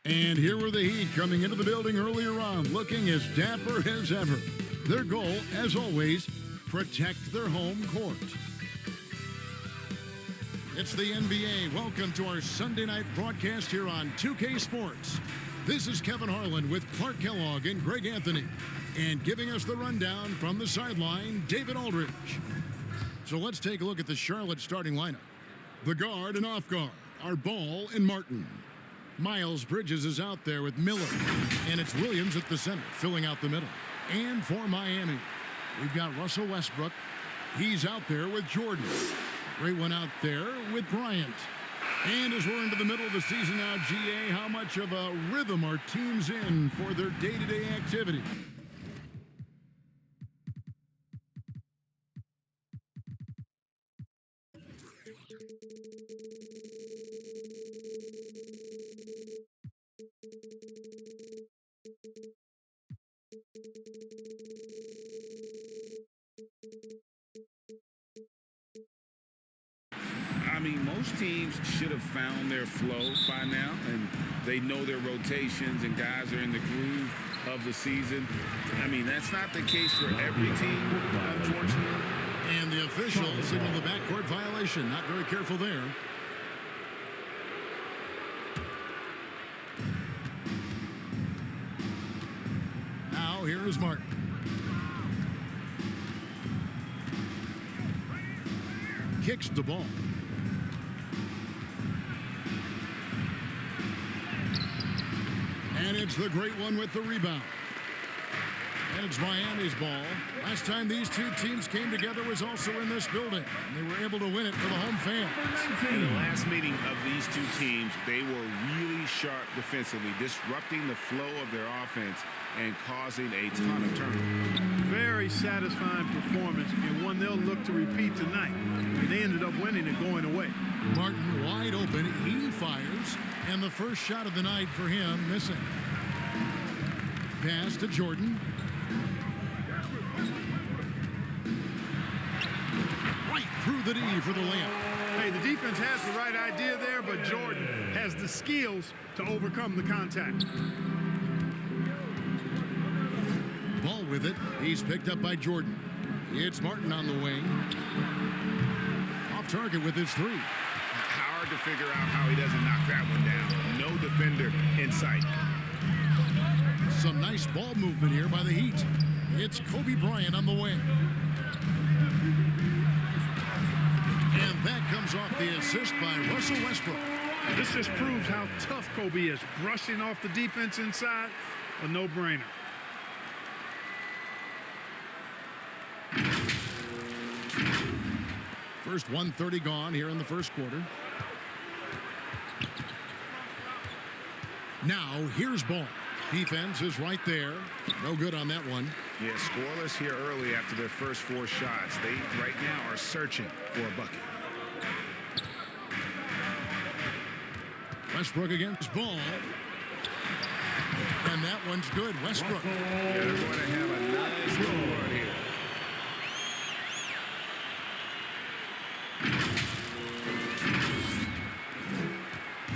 And here were the Heat coming into the building earlier on, looking as dapper as ever. Their goal, as always, protect their home court. It's the NBA. Welcome to our Sunday night broadcast here on 2K Sports. This is Kevin Harlan with Clark Kellogg and Greg Anthony. And giving us the rundown from the sideline, David Aldridge. So let's take a look at the Charlotte starting lineup. The guard and off guard are Ball and Martin. Miles Bridges is out there with Miller. And it's Williams at the center, filling out the middle. And for Miami, we've got Russell Westbrook. He's out there with Jordan. Great one out there with Bryant. And as we're into the middle of the season now, GA, how much of a rhythm are teams in for their day-to-day activity? I mean, most teams should have found their flow by now, and they know their rotations and guys are in the groove of the season. I mean, that's not the case for every team, unfortunately. And the official signaled the backcourt violation. Not very careful there. Now here is Martin. Kicks the ball. And it's the great one with the rebound. And it's Miami's ball. Last time these two teams came together was also in this building. And they were able to win it for the home fans. In the last meeting of these two teams, they were really sharp defensively, disrupting the flow of their offense and causing a ton of turnovers. Very satisfying performance, and one they'll look to repeat tonight. They ended up winning and going away. Martin wide open. He fires. And the first shot of the night for him missing. Pass to Jordan. Right through the D for the layup. Hey, the defense has the right idea there, but Jordan has the skills to overcome the contact. Ball with it. He's picked up by Jordan. It's Martin on the wing. Off target with his three. Hard to figure out how he doesn't knock that one down. No defender in sight. Some nice ball movement here by the Heat. It's Kobe Bryant on the wing. And that comes off the assist by Russell Westbrook. This just proves how tough Kobe is. Brushing off the defense inside, a no-brainer. First 1:30 gone here in the first quarter. Now here's Ball. Defense is right there. No good on that one. Yeah, scoreless here early after their first four shots. They right now are searching for a bucket. Westbrook against Ball. And that one's good. Westbrook. Yeah, they're going to have a nice little run here.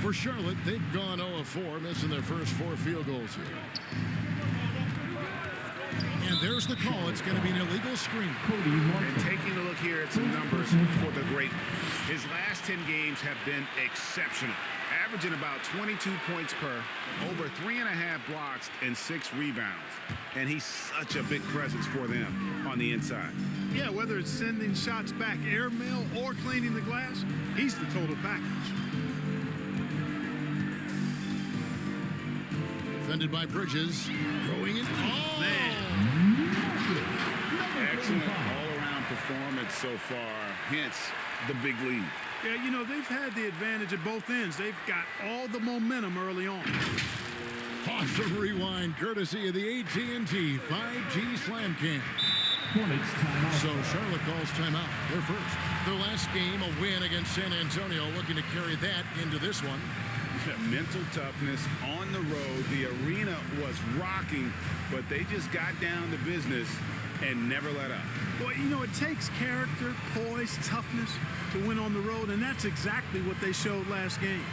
For Charlotte, they've gone 0 of 4, missing their first 4 field goals here. And there's the call. It's going to be an illegal screen. And taking a look here at some numbers for the great. His last 10 games have been exceptional. Averaging about 22 points per, over 3.5 blocks and 6 rebounds. And he's such a big presence for them on the inside. Yeah, whether it's sending shots back airmail or cleaning the glass, he's the total package. Defended by Bridges. Going in. Oh! Man. Excellent all-around performance so far. Hence, the big lead. Yeah, you know, they've had the advantage at both ends. They've got all the momentum early on. Awesome rewind, courtesy of the AT&T 5G Slam Cam. So Charlotte calls timeout. They're first. Their last game, a win against San Antonio, looking to carry that into this one. Mental toughness on the road. The arena was rocking, but they just got down to business and never let up. Well, you know, it takes character, poise, toughness to win on the road, and that's exactly what they showed last game.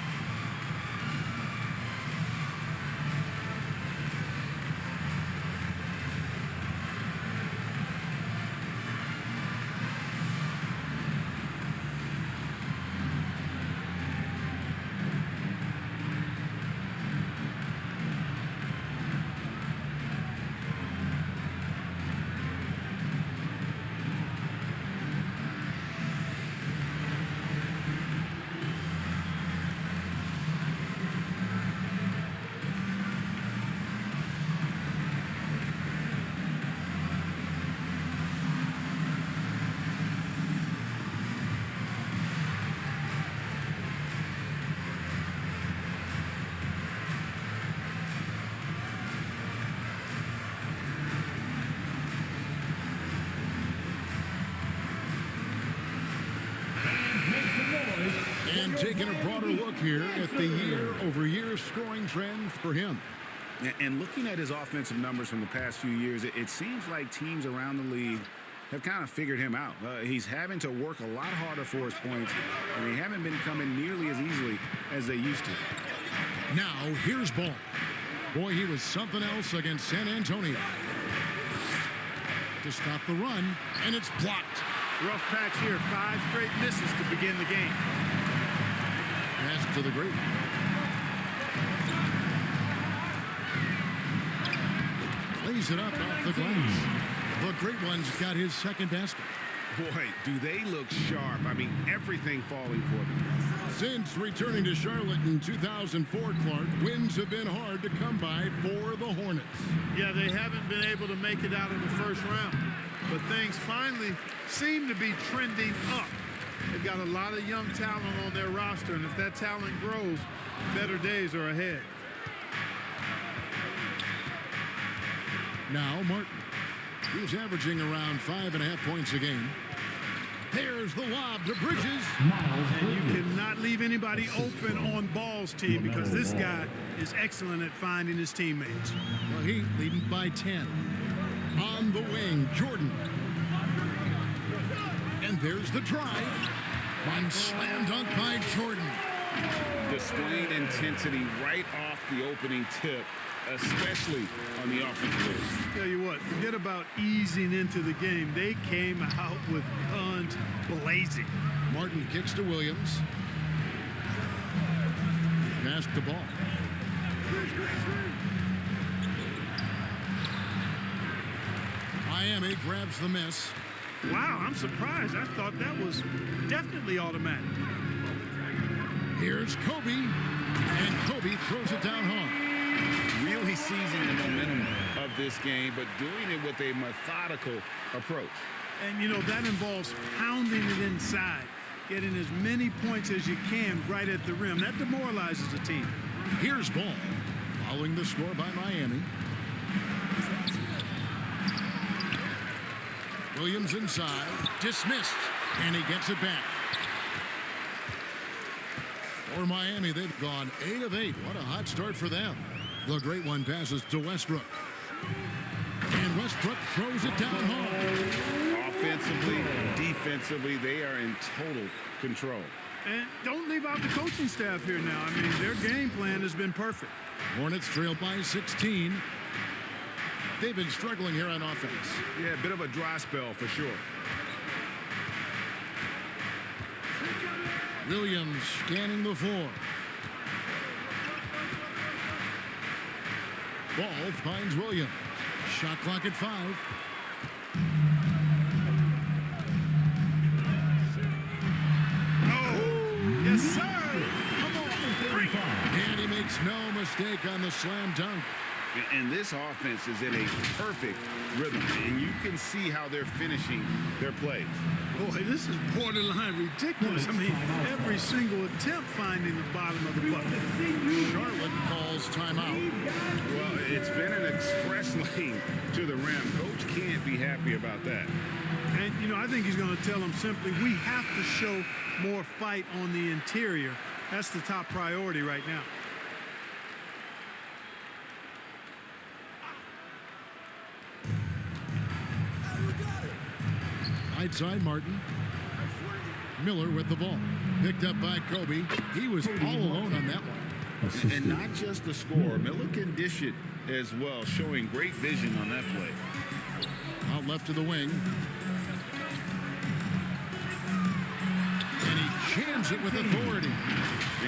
And taking a broader look here at the year-over-year scoring trend for him. And looking at his offensive numbers from the past few years, it seems like teams around the league have kind of figured him out. He's having to work a lot harder for his points, and they haven't been coming nearly as easily as they used to. Now, here's Ball. Boy, he was something else against San Antonio. To stop the run, and it's blocked. Rough patch here. 5 straight misses to begin the game. Pass to the great one. Lays it up off the glass. The great one's got his second basket. Boy, do they look sharp. I mean, everything falling for them. Since returning to Charlotte in 2004, Clark, wins have been hard to come by for the Hornets. Yeah, they haven't been able to make it out in the first round. But things finally seem to be trending up. They've got a lot of young talent on their roster, and if that talent grows, better days are ahead. Now Martin. He's averaging around 5.5 points a game. There's the lob to Bridges. And you cannot leave anybody open on Ball's team because this guy is excellent at finding his teammates. Well, Heat leading by 10. On the wing, Jordan. And there's the drive. One slam dunk by Jordan. Displaying intensity right off the opening tip, especially on the offensive end. Tell you what, forget about easing into the game. They came out with guns blazing. Martin kicks to Williams. Passed the ball. Miami grabs the miss. Wow, I'm surprised. I thought that was definitely automatic. Here's Kobe. And Kobe throws it down hard. Really seizing the momentum of this game, but doing it with a methodical approach. And, you know, that involves pounding it inside, getting as many points as you can right at the rim. That demoralizes a team. Here's Ball, following the score by Miami. Williams inside, dismissed, and he gets it back. For Miami, they've gone 8 of 8. What a hot start for them. The great one passes to Westbrook. And Westbrook throws it down home. Offensively, defensively, they are in total control. And don't leave out the coaching staff here now. I mean, their game plan has been perfect. Hornets trail by 16. They've been struggling here on offense. Yeah, a bit of a dry spell for sure. Williams scanning the floor. Ball finds Williams. Shot clock at 5. Oh, yes, sir. Come on. And he makes no mistake on the slam dunk. And this offense is in a perfect rhythm, and you can see how they're finishing their plays. Boy, this is borderline ridiculous. I mean, every single attempt finding the bottom of the bucket. Charlotte calls timeout. Well, it's been an express lane to the rim. Coach can't be happy about that. And, you know, I think he's going to tell them simply, we have to show more fight on the interior. That's the top priority right now. Right side, Martin. Miller with the ball. Picked up by Kobe. He was all alone on that one. And not just the score. Miller can dish it as well, showing great vision on that play. Out left to the wing. And he jams it with authority.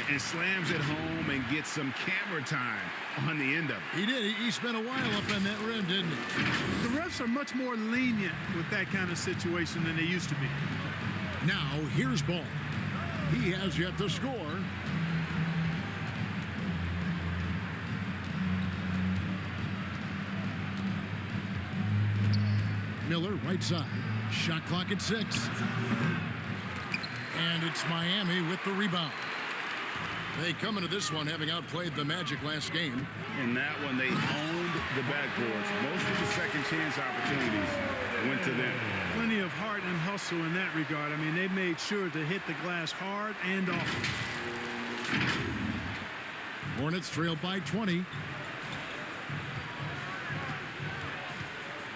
And slams it home and gets some camera time on the end of it. He did. He spent a while up on that rim, didn't he? The refs are much more lenient with that kind of situation than they used to be. Now, here's Ball. He has yet to score. Miller, right side. Shot clock at 6. And it's Miami with the rebound. They come into this one having outplayed the Magic last game. In that one, they owned the backboards. Most of the second chance opportunities went to them. Plenty of heart and hustle in that regard. I mean, they made sure to hit the glass hard and often. Hornets trail by 20.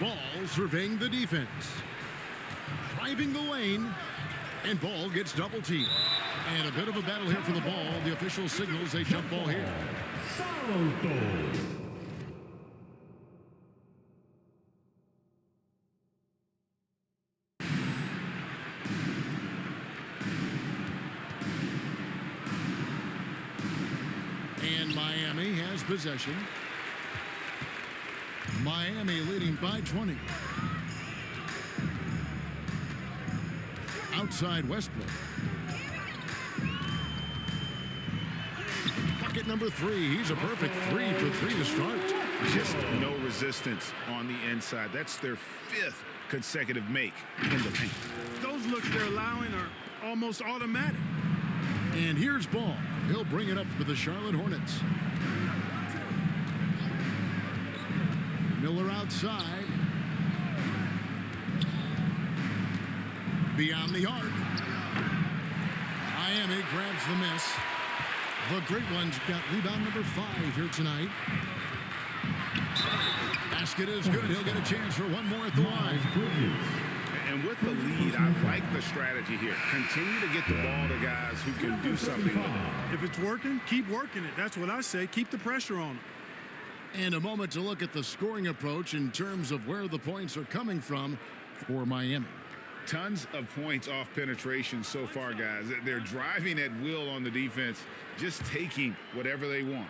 Ball surveying the defense. Driving the lane. And Ball gets double teamed. And a bit of a battle here for the ball. The official signals a jump ball here. And Miami has possession. Miami leading by 20. Outside Westbrook. Bucket number 3. He's a perfect 3 for 3 to start. Just no resistance on the inside. That's their 5th consecutive make in the paint. Those looks they're allowing are almost automatic. And here's Ball. He'll bring it up for the Charlotte Hornets. Miller outside. Beyond the arc. Miami grabs the miss. The Great Ones got rebound number 5 here tonight. Basket is good. He'll get a chance for one more at the line. And with the lead, I like the strategy here. Continue to get the ball to guys who can do something with it. If it's working, keep working it. That's what I say. Keep the pressure on them. And a moment to look at the scoring approach in terms of where the points are coming from for Miami. Tons of points off penetration so far, guys. They're driving at will on the defense, just taking whatever they want.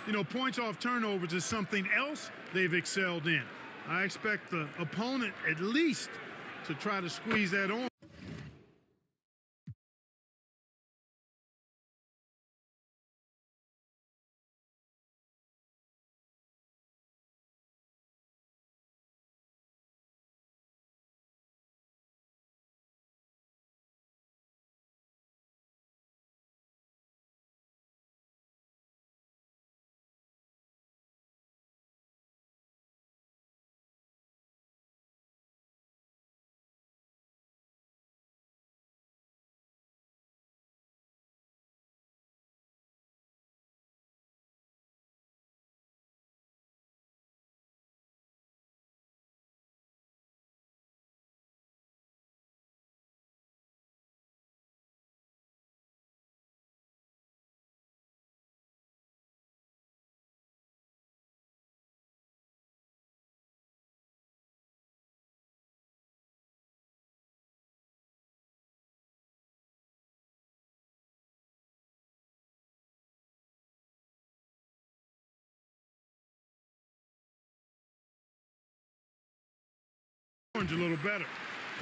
You know, points off turnovers is something else they've excelled in. I expect the opponent at least to try to squeeze that on. A little better.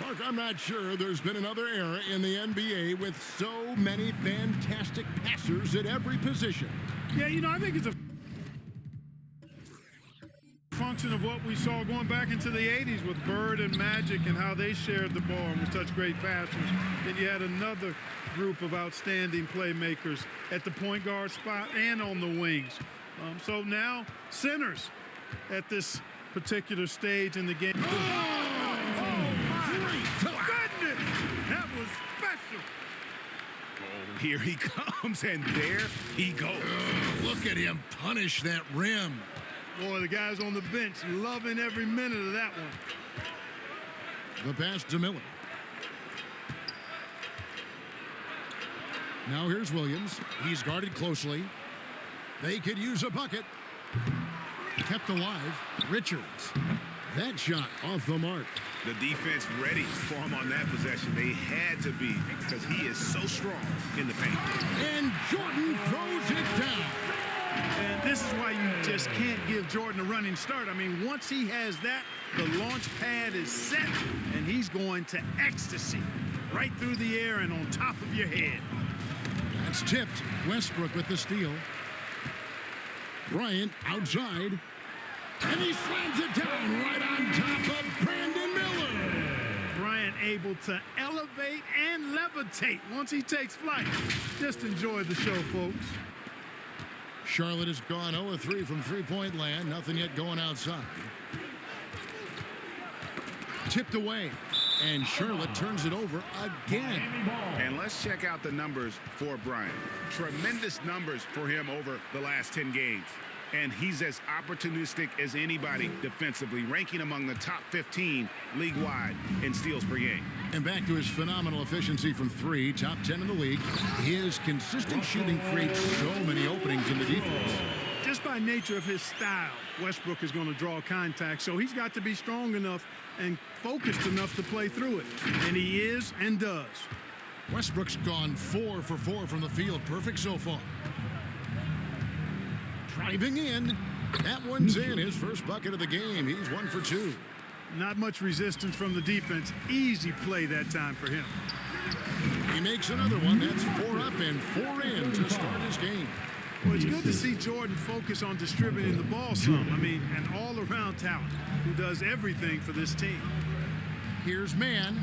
Mark, I'm not sure there's been another era in the NBA with so many fantastic passers at every position. Yeah, you know, I think it's a function of what we saw going back into the 80s with Bird and Magic and how they shared the ball and were such great passers. Then you had another group of outstanding playmakers at the point guard spot and on the wings. So now centers at this particular stage in the game. Goodness! That was special. Oh, here he comes, and there he goes. Look at him punish that rim. Boy, the guys on the bench loving every minute of that one. The pass to Miller. Now here's Williams. He's guarded closely. They could use a bucket. Kept alive. Richards. That shot off the mark. The defense ready for him on that possession. They had to be because he is so strong in the paint. And Jordan throws it down. And this is why you just can't give Jordan a running start. I mean, once he has that, the launch pad is set, and he's going to ecstasy right through the air and on top of your head. That's tipped. Westbrook with the steal. Bryant outside. And he slams it down right on top of Brandon Miller. Bryant able to elevate and levitate once he takes flight. Just enjoy the show, folks. Charlotte has gone 0-3 from three-point land. Nothing yet going outside. Tipped away. And Charlotte turns it over again. And let's check out the numbers for Bryant. Tremendous numbers for him over the last 10 games. And he's as opportunistic as anybody defensively, ranking among the top 15 league-wide in steals per game. And back to his phenomenal efficiency from three, top 10 in the league. His consistent shooting creates so many openings in the defense. Just by nature of his style, Westbrook is going to draw contact, so he's got to be strong enough and focused enough to play through it. And he is and does. Westbrook's gone 4 for 4 from the field. Perfect so far. Driving in. That one's in. His first bucket of the game. He's 1 for 2. Not much resistance from the defense. Easy play that time for him. He makes another one. That's 4 up and 4 in to start his game. Well, it's good to see Jordan focus on distributing the ball some. I mean, an all-around talent who does everything for this team. Here's Mann.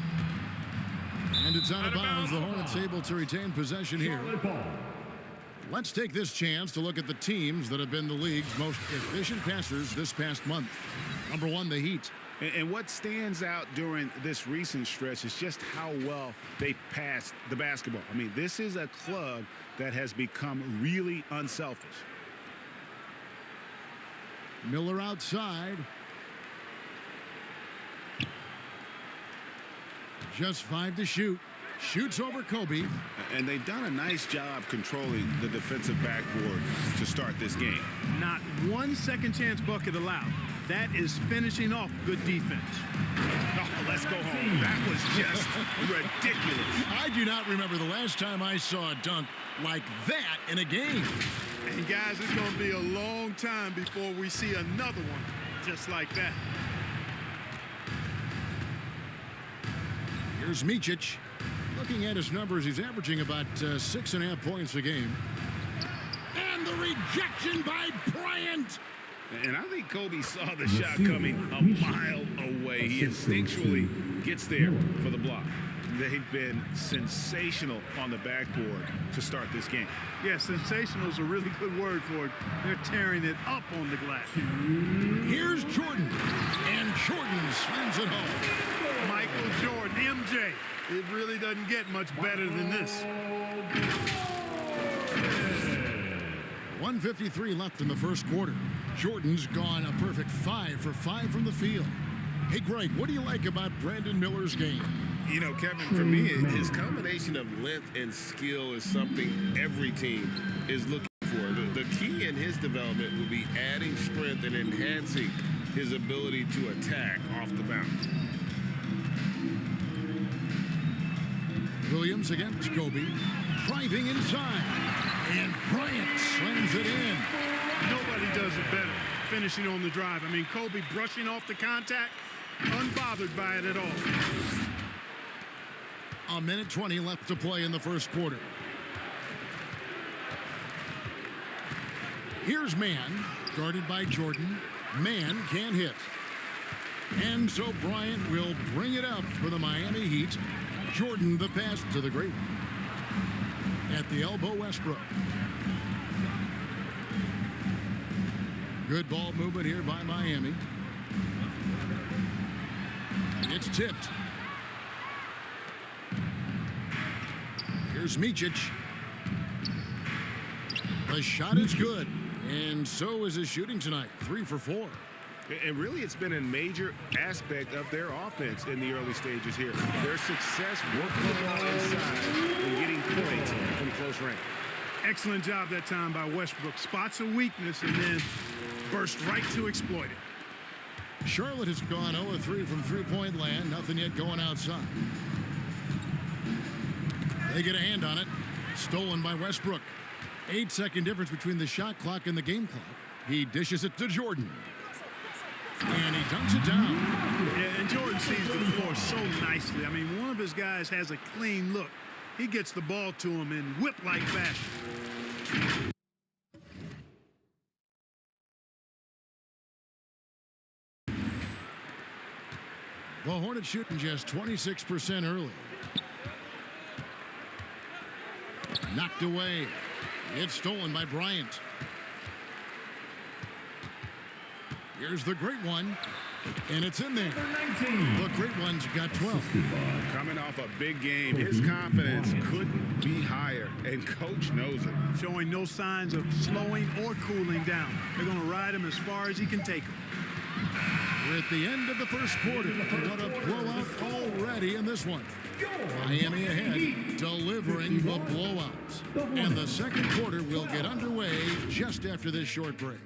And it's out of bounds. The Hornets able to retain possession here. Let's take this chance to look at the teams that have been the league's most efficient passers this past month. Number 1, the Heat. And what stands out during this recent stretch is just how well they passed the basketball. I mean, this is a club that has become really unselfish. Miller outside. Just 5 to shoot. Shoots over Kobe. And they've done a nice job controlling the defensive backboard to start this game. Not one second chance bucket allowed. That is finishing off good defense. Oh, let's go home. That was just ridiculous. I do not remember the last time I saw a dunk like that in a game. And guys, it's going to be a long time before we see another one just like that. Here's Micic. Looking at his numbers, he's averaging about 6.5 points a game. And the rejection by Bryant. And I think Kobe saw the shot coming a mile away. He instinctually gets there for the block. They've been sensational on the backboard to start this game. Yeah, sensational is a really good word for it. They're tearing it up on the glass. Here's Jordan. And Jordan slams it home. Michael Jordan, MJ. It really doesn't get much better than this. 1:53 left in the first quarter. Jordan's gone a perfect 5 for 5 from the field. Hey, Greg, what do you like about Brandon Miller's game? You know, Kevin, for me, his combination of length and skill is something every team is looking for. The key in his development will be adding strength and enhancing his ability to attack off the bounce. Williams against Kobe. Driving inside. And Bryant slams it in. Nobody does it better, finishing on the drive. I mean, Kobe brushing off the contact, unbothered by it at all. 1:20 left to play in the first quarter. Here's Mann, guarded by Jordan. Mann can't hit. And so Bryant will bring it up for the Miami Heat. Jordan the pass to the great one. At the elbow, Westbrook. Good ball movement here by Miami. It's tipped. Here's Micic. The shot is good. And so is his shooting tonight. 3 for 4. And really, it's been a major aspect of their offense in the early stages here. Their success working the ball inside and getting points from close range. Excellent job that time by Westbrook. Spots a weakness and then burst right to exploit it. Charlotte has gone 0-3 from three-point land. Nothing yet going outside. They get a hand on it. Stolen by Westbrook. 8-second difference between the shot clock and the game clock. He dishes it to Jordan. And he dunks it down. Yeah, and Jordan sees the floor so nicely. I mean, one of his guys has a clean look. He gets the ball to him in whip-like fashion. The Hornets shooting just 26% early. Knocked away. It's stolen by Bryant. Here's the great one. And it's in there. The great one's got 12. Coming off a big game, his confidence couldn't be higher, and coach knows it. Showing no signs of slowing or cooling down. They're going to ride him as far as he can take him. We're at the end of the first quarter. What a blowout already in this one. Miami ahead, delivering the blowout. And the second quarter will get underway just after this short break.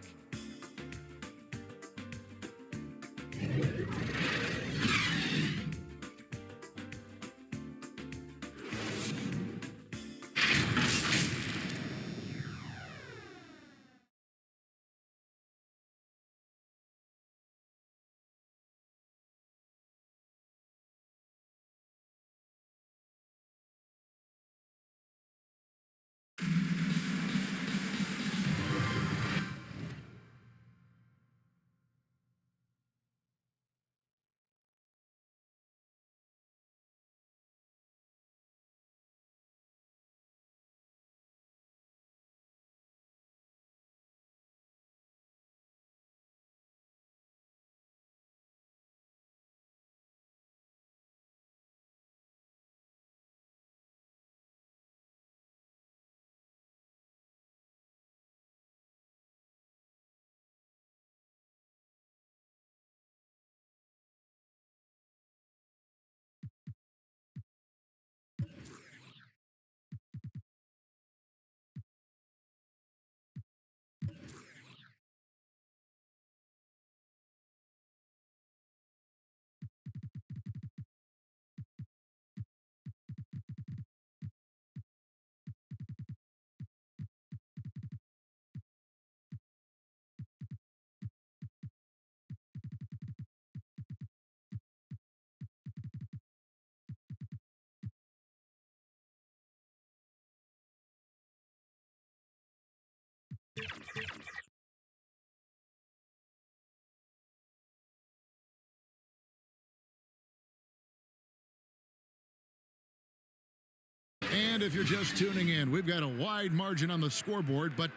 And if you're just tuning in, we've got a wide margin on the scoreboard, but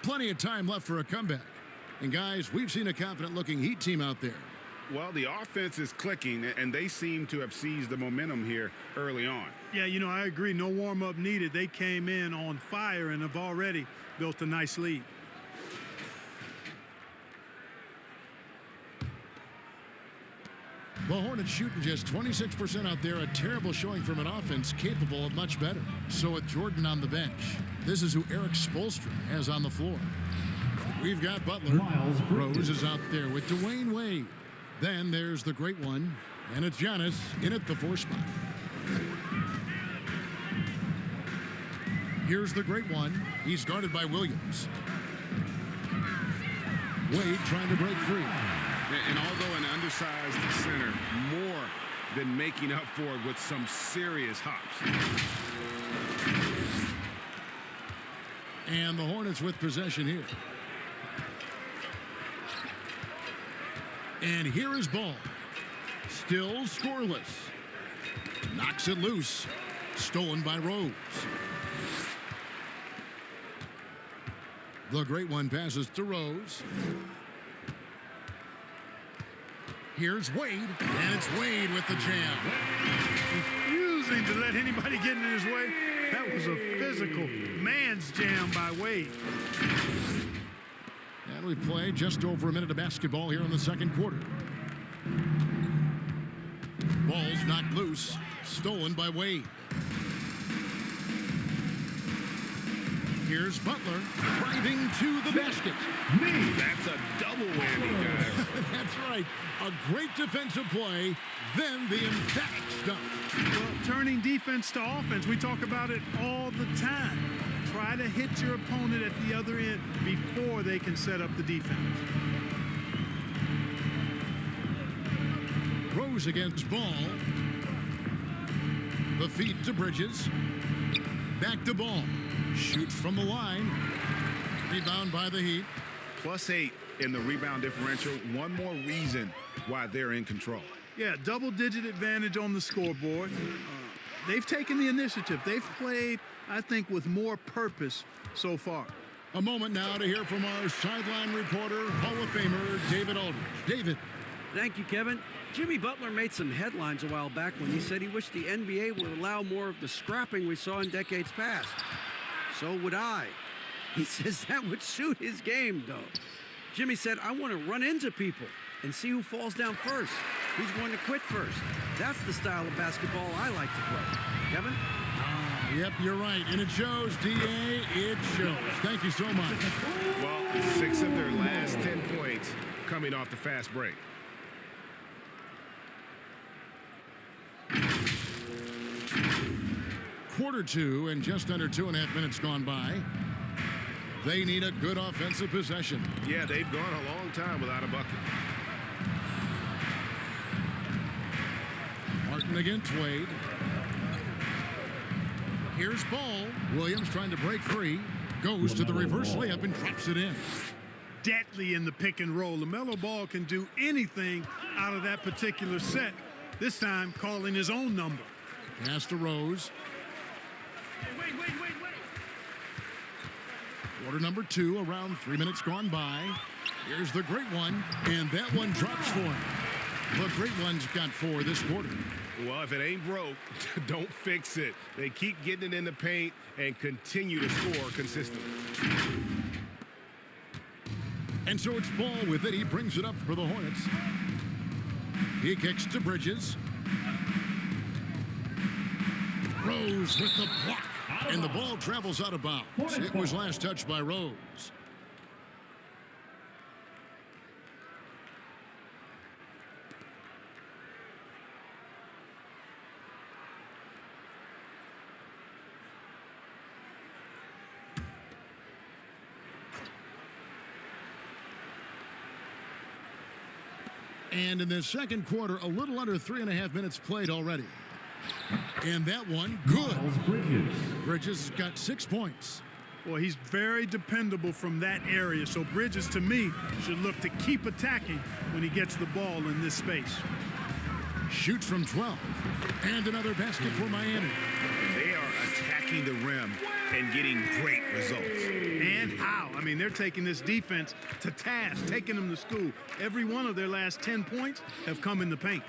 plenty of time left for a comeback. And guys, we've seen a confident-looking Heat team out there. Well, the offense is clicking, and they seem to have seized the momentum here early on. Yeah, you know, I agree. No warm-up needed. They came in on fire and have already built a nice lead. The Hornets shooting just 26% out there, a terrible showing from an offense capable of much better. So with Jordan on the bench, this is who Eric Spoelstra has on the floor. We've got Butler. Rose is out there with Dwayne Wade. Then there's the great one, and it's Giannis in at the 4 spot. Here's the great one. He's guarded by Williams. Wade trying to break free. And although an undersized center, more than making up for it with some serious hops. And the Hornets with possession here. And here is Ball. Still scoreless. Knocks it loose. Stolen by Rose. The great one passes to Rose. Here's Wade, and it's Wade with the jam. Refusing to let anybody get in his way. That was a physical man's jam by Wade. And we've played just over a minute of basketball here in the second quarter. Ball's knocked loose, stolen by Wade. Here's Butler driving to the basket. That's a double whammy, guys. That's right. A great defensive play, then the emphatic stuff. Well, turning defense to offense, we talk about it all the time. Try to hit your opponent at the other end before they can set up the defense. Rose against Ball. The feed to Bridges. Back to Ball. Shoots from the line. Rebound by the Heat. +8 in the rebound differential. One more reason why they're in control. Yeah, double-digit advantage on the scoreboard. They've taken the initiative. They've played, I think, with more purpose so far. A moment now to hear from our sideline reporter, Hall of Famer David Aldridge. David. Thank you, Kevin. Jimmy Butler made some headlines a while back when he said he wished the NBA would allow more of the scrapping we saw in decades past. So would I. He says that would suit his game, though. Jimmy said, I want to run into people and see who falls down first, who's going to quit first. That's the style of basketball I like to play. Kevin? Yep, you're right. And it shows, D.A., it shows. Thank you so much. Well, 6 of their last 10 points coming off the fast break. Quarter 2 and just under 2.5 minutes gone by. They need a good offensive possession. Yeah, they've gone a long time without a bucket. Martin against Wade. Here's ball. Williams trying to break free. Goes to the reverse layup and drops it in. Deadly in the pick and roll. LaMelo Ball can do anything out of that particular set. This time calling his own number. Pass to Rose. Wait. Quarter number 2, around 3 minutes gone by. Here's the great one, and that one drops for him. The great one's got 4 this quarter. Well, if it ain't broke, don't fix it. They keep getting it in the paint and continue to score consistently. And so it's Ball with it. He brings it up for the Hornets. He kicks to Bridges. Rose with the block. And the ball travels out of bounds. It was last touched by Rose. And in the second quarter, a little under 3.5 minutes played already. And that one, good. Bridges got 6 points. Well, he's very dependable from that area. So Bridges, to me, should look to keep attacking when he gets the ball in this space. Shoots from 12. And another basket for Miami. They are attacking the rim and getting great results. And how? I mean, they're taking this defense to task, taking them to school. Every one of their last 10 points have come in the paint.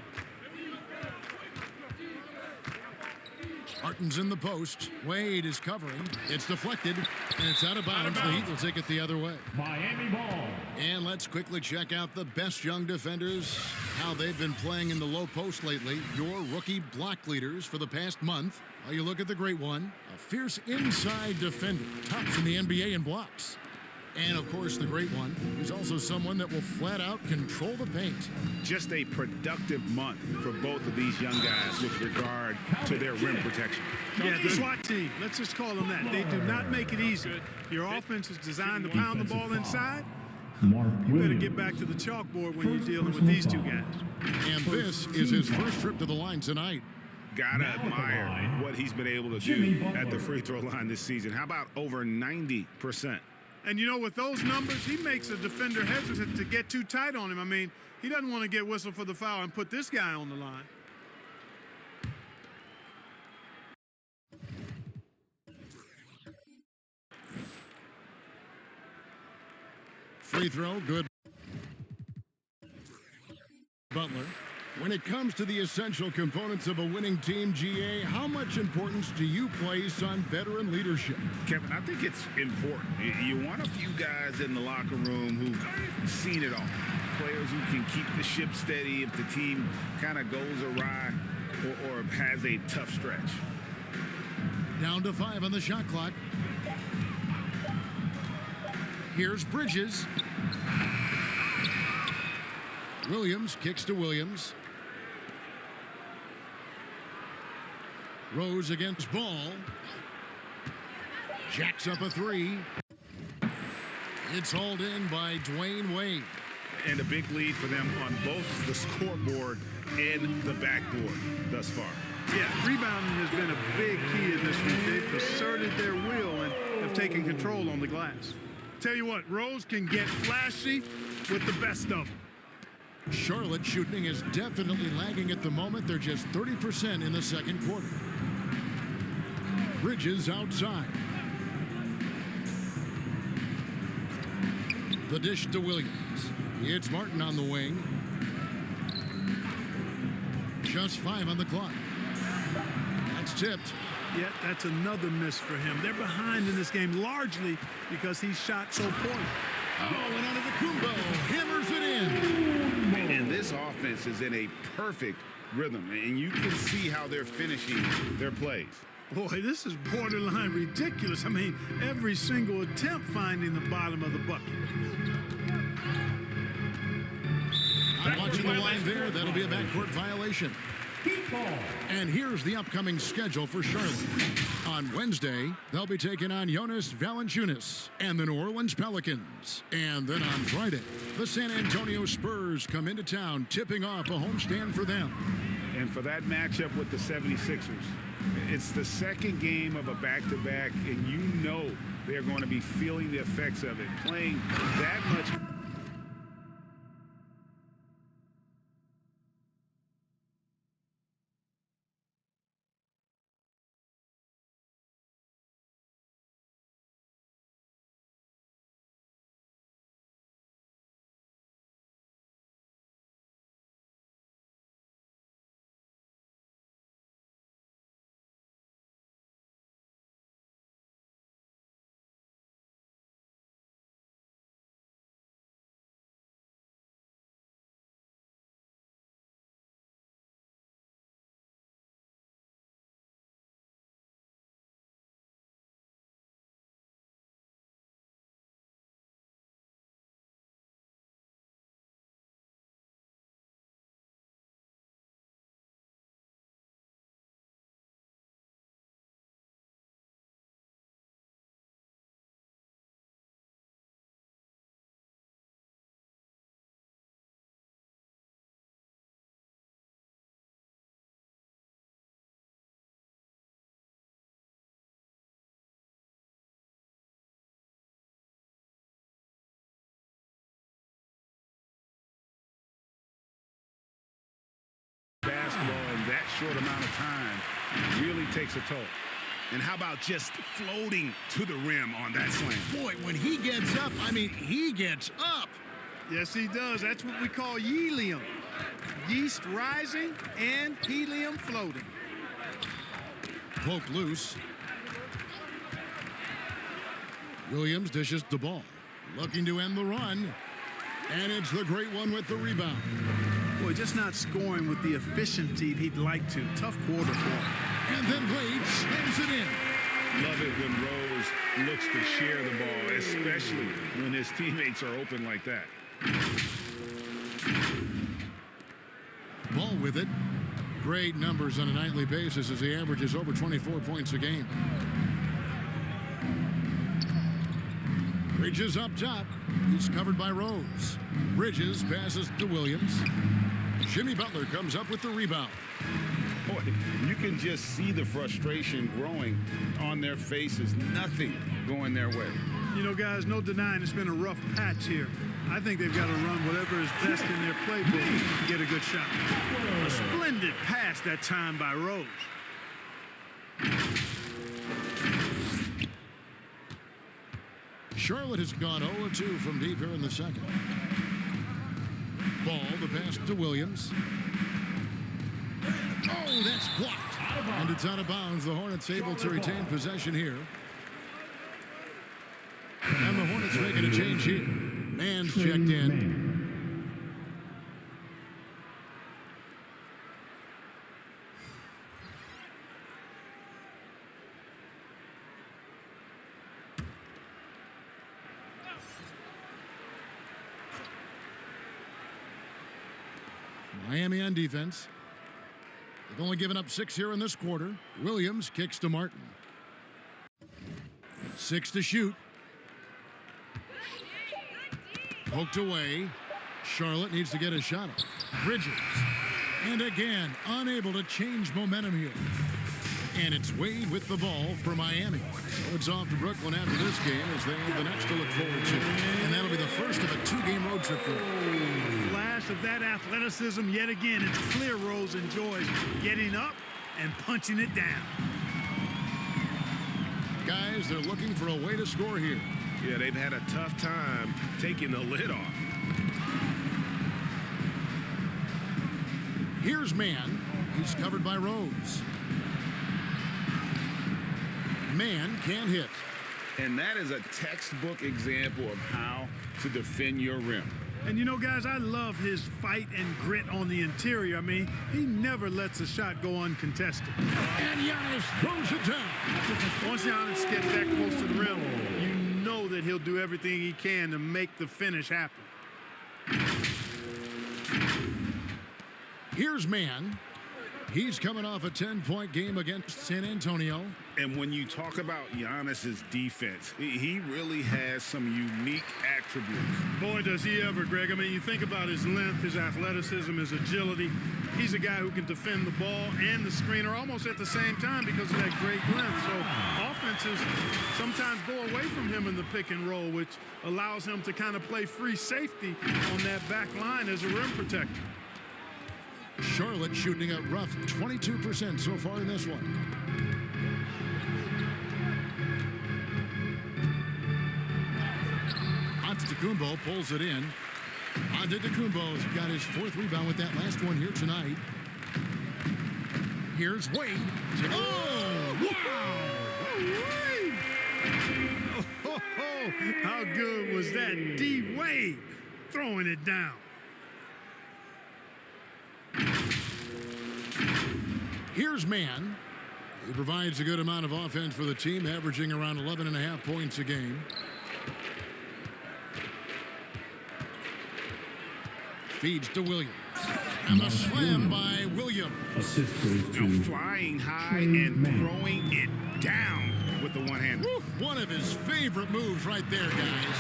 Martin's in the post. Wade is covering. It's deflected, and it's out of bounds. The Heat will take it the other way. Miami ball. And let's quickly check out the best young defenders, how they've been playing in the low post lately. Your rookie block leaders for the past month. Well, you look at the great one, a fierce inside defender, tops in the NBA in blocks. And, of course, the great one is also someone that will flat out control the paint. Just a productive month for both of these young guys with regard to their rim protection. Yeah, the SWAT team, let's just call them that. They do not make it easy. Your offense is designed to pound the ball inside. You better get back to the chalkboard when you're dealing with these two guys. And this is his first trip to the line tonight. Gotta admire what he's been able to do at the free throw line this season. How about over 90%? And, you know, with those numbers, he makes a defender hesitant to get too tight on him. I mean, he doesn't want to get whistled for the foul and put this guy on the line. Free throw, good. Butler. When it comes to the essential components of a winning team, GA, how much importance do you place on veteran leadership? Kevin, I think it's important. You want a few guys in the locker room who've seen it all. Players who can keep the ship steady if the team kind of goes awry or has a tough stretch. Down to 5 on the shot clock. Here's Bridges. Williams kicks to Williams. Rose against Ball. Jacks up a 3. It's hauled in by Dwayne Wade. And a big lead for them on both the scoreboard and the backboard thus far. Yeah, rebounding has been a big key in this one. They've asserted their will and have taken control on the glass. Tell you what, Rose can get flashy with the best of them. Charlotte shooting is definitely lagging at the moment. They're just 30% in the second quarter. Bridges outside. The dish to Williams. It's Martin on the wing. Just 5 on the clock. That's tipped. Yeah, that's another miss for him. They're behind in this game largely because he shot so poorly. Oh, and Antetokounmpo hammers it in. And this offense is in a perfect rhythm, and you can see how they're finishing their plays. Boy, this is borderline ridiculous. I mean, every single attempt finding the bottom of the bucket. I'm watching the line there. That'll be a backcourt violation. And here's the upcoming schedule for Charlotte. On Wednesday, they'll be taking on Jonas Valanciunas and the New Orleans Pelicans. And then on Friday, the San Antonio Spurs come into town, tipping off a homestand for them. And for that matchup with the 76ers, it's the second game of a back-to-back, and you know they're going to be feeling the effects of it, playing that much. Basketball in that short amount of time really takes a toll. And how about just floating to the rim on that slam? Boy, when he gets up, I mean, he gets up. Yes, he does. That's what we call helium. Yeast rising and helium floating. Poke loose. Williams dishes the ball. Looking to end the run. And it's the great one with the rebound. Boy, just not scoring with the efficiency he'd like to. Tough quarter for him. And then Blade slams it in. Love it when Rose looks to share the ball, especially when his teammates are open like that. Ball with it. Great numbers on a nightly basis as he averages over 24 points a game. Bridges up top. He's covered by Rose. Bridges passes to Williams. Jimmy Butler comes up with the rebound. Boy, you can just see the frustration growing on their faces. Nothing going their way. You know, guys, no denying it's been a rough patch here. I think they've got to run whatever is best in their playbook to get a good shot. A splendid pass that time by Rose. Charlotte has gone 0-2 from deep here in the second. Ball, the pass to Williams. Oh, that's blocked. And it's out of bounds. The Hornets able to retain possession here. And the Hornets making a change here. Man's checked in. Miami on defense. They've only given up 6 here in this quarter. Williams kicks to Martin. 6 to shoot. Poked away. Charlotte needs to get a shot up. Bridges. And again, unable to change momentum here. And it's Wade with the ball for Miami. So it's off to Brooklyn after this game as they have the next to look forward to. And that'll be the first of a 2-game road trip for them. Flash flash of that athleticism yet again. It's clear Rose enjoys getting up and punching it down. Guys, they're looking for a way to score here. Yeah, they've had a tough time taking the lid off. Here's Mann. He's covered by Rose. Mann can't hit. And that is a textbook example of how to defend your rim. And you know, guys, I love his fight and grit on the interior. I mean, he never lets a shot go uncontested. And Giannis throws it down. Once Giannis gets that close to the rim, you know that he'll do everything he can to make the finish happen. Here's Mann. He's coming off a 10-point game against San Antonio. And when you talk about Giannis's defense, he really has some unique attributes. Boy, does he ever, Greg. I mean, you think about his length, his athleticism, his agility. He's a guy who can defend the ball and the screener almost at the same time because of that great length. So offenses sometimes go away from him in the pick and roll, which allows him to kind of play free safety on that back line as a rim protector. Charlotte shooting a rough 22% so far in this one. Antetokounmpo pulls it in. Antetokounmpo's got his 4th rebound with that last one here tonight. Here's Wade. Oh, wow! Oh, how good was that? D. Wade throwing it down. Here's Mann. He provides a good amount of offense for the team, averaging around 11.5 points a game. Feeds to Williams. And the slam by Williams. Flying high and throwing it down with the one-hander. One of his favorite moves right there, guys.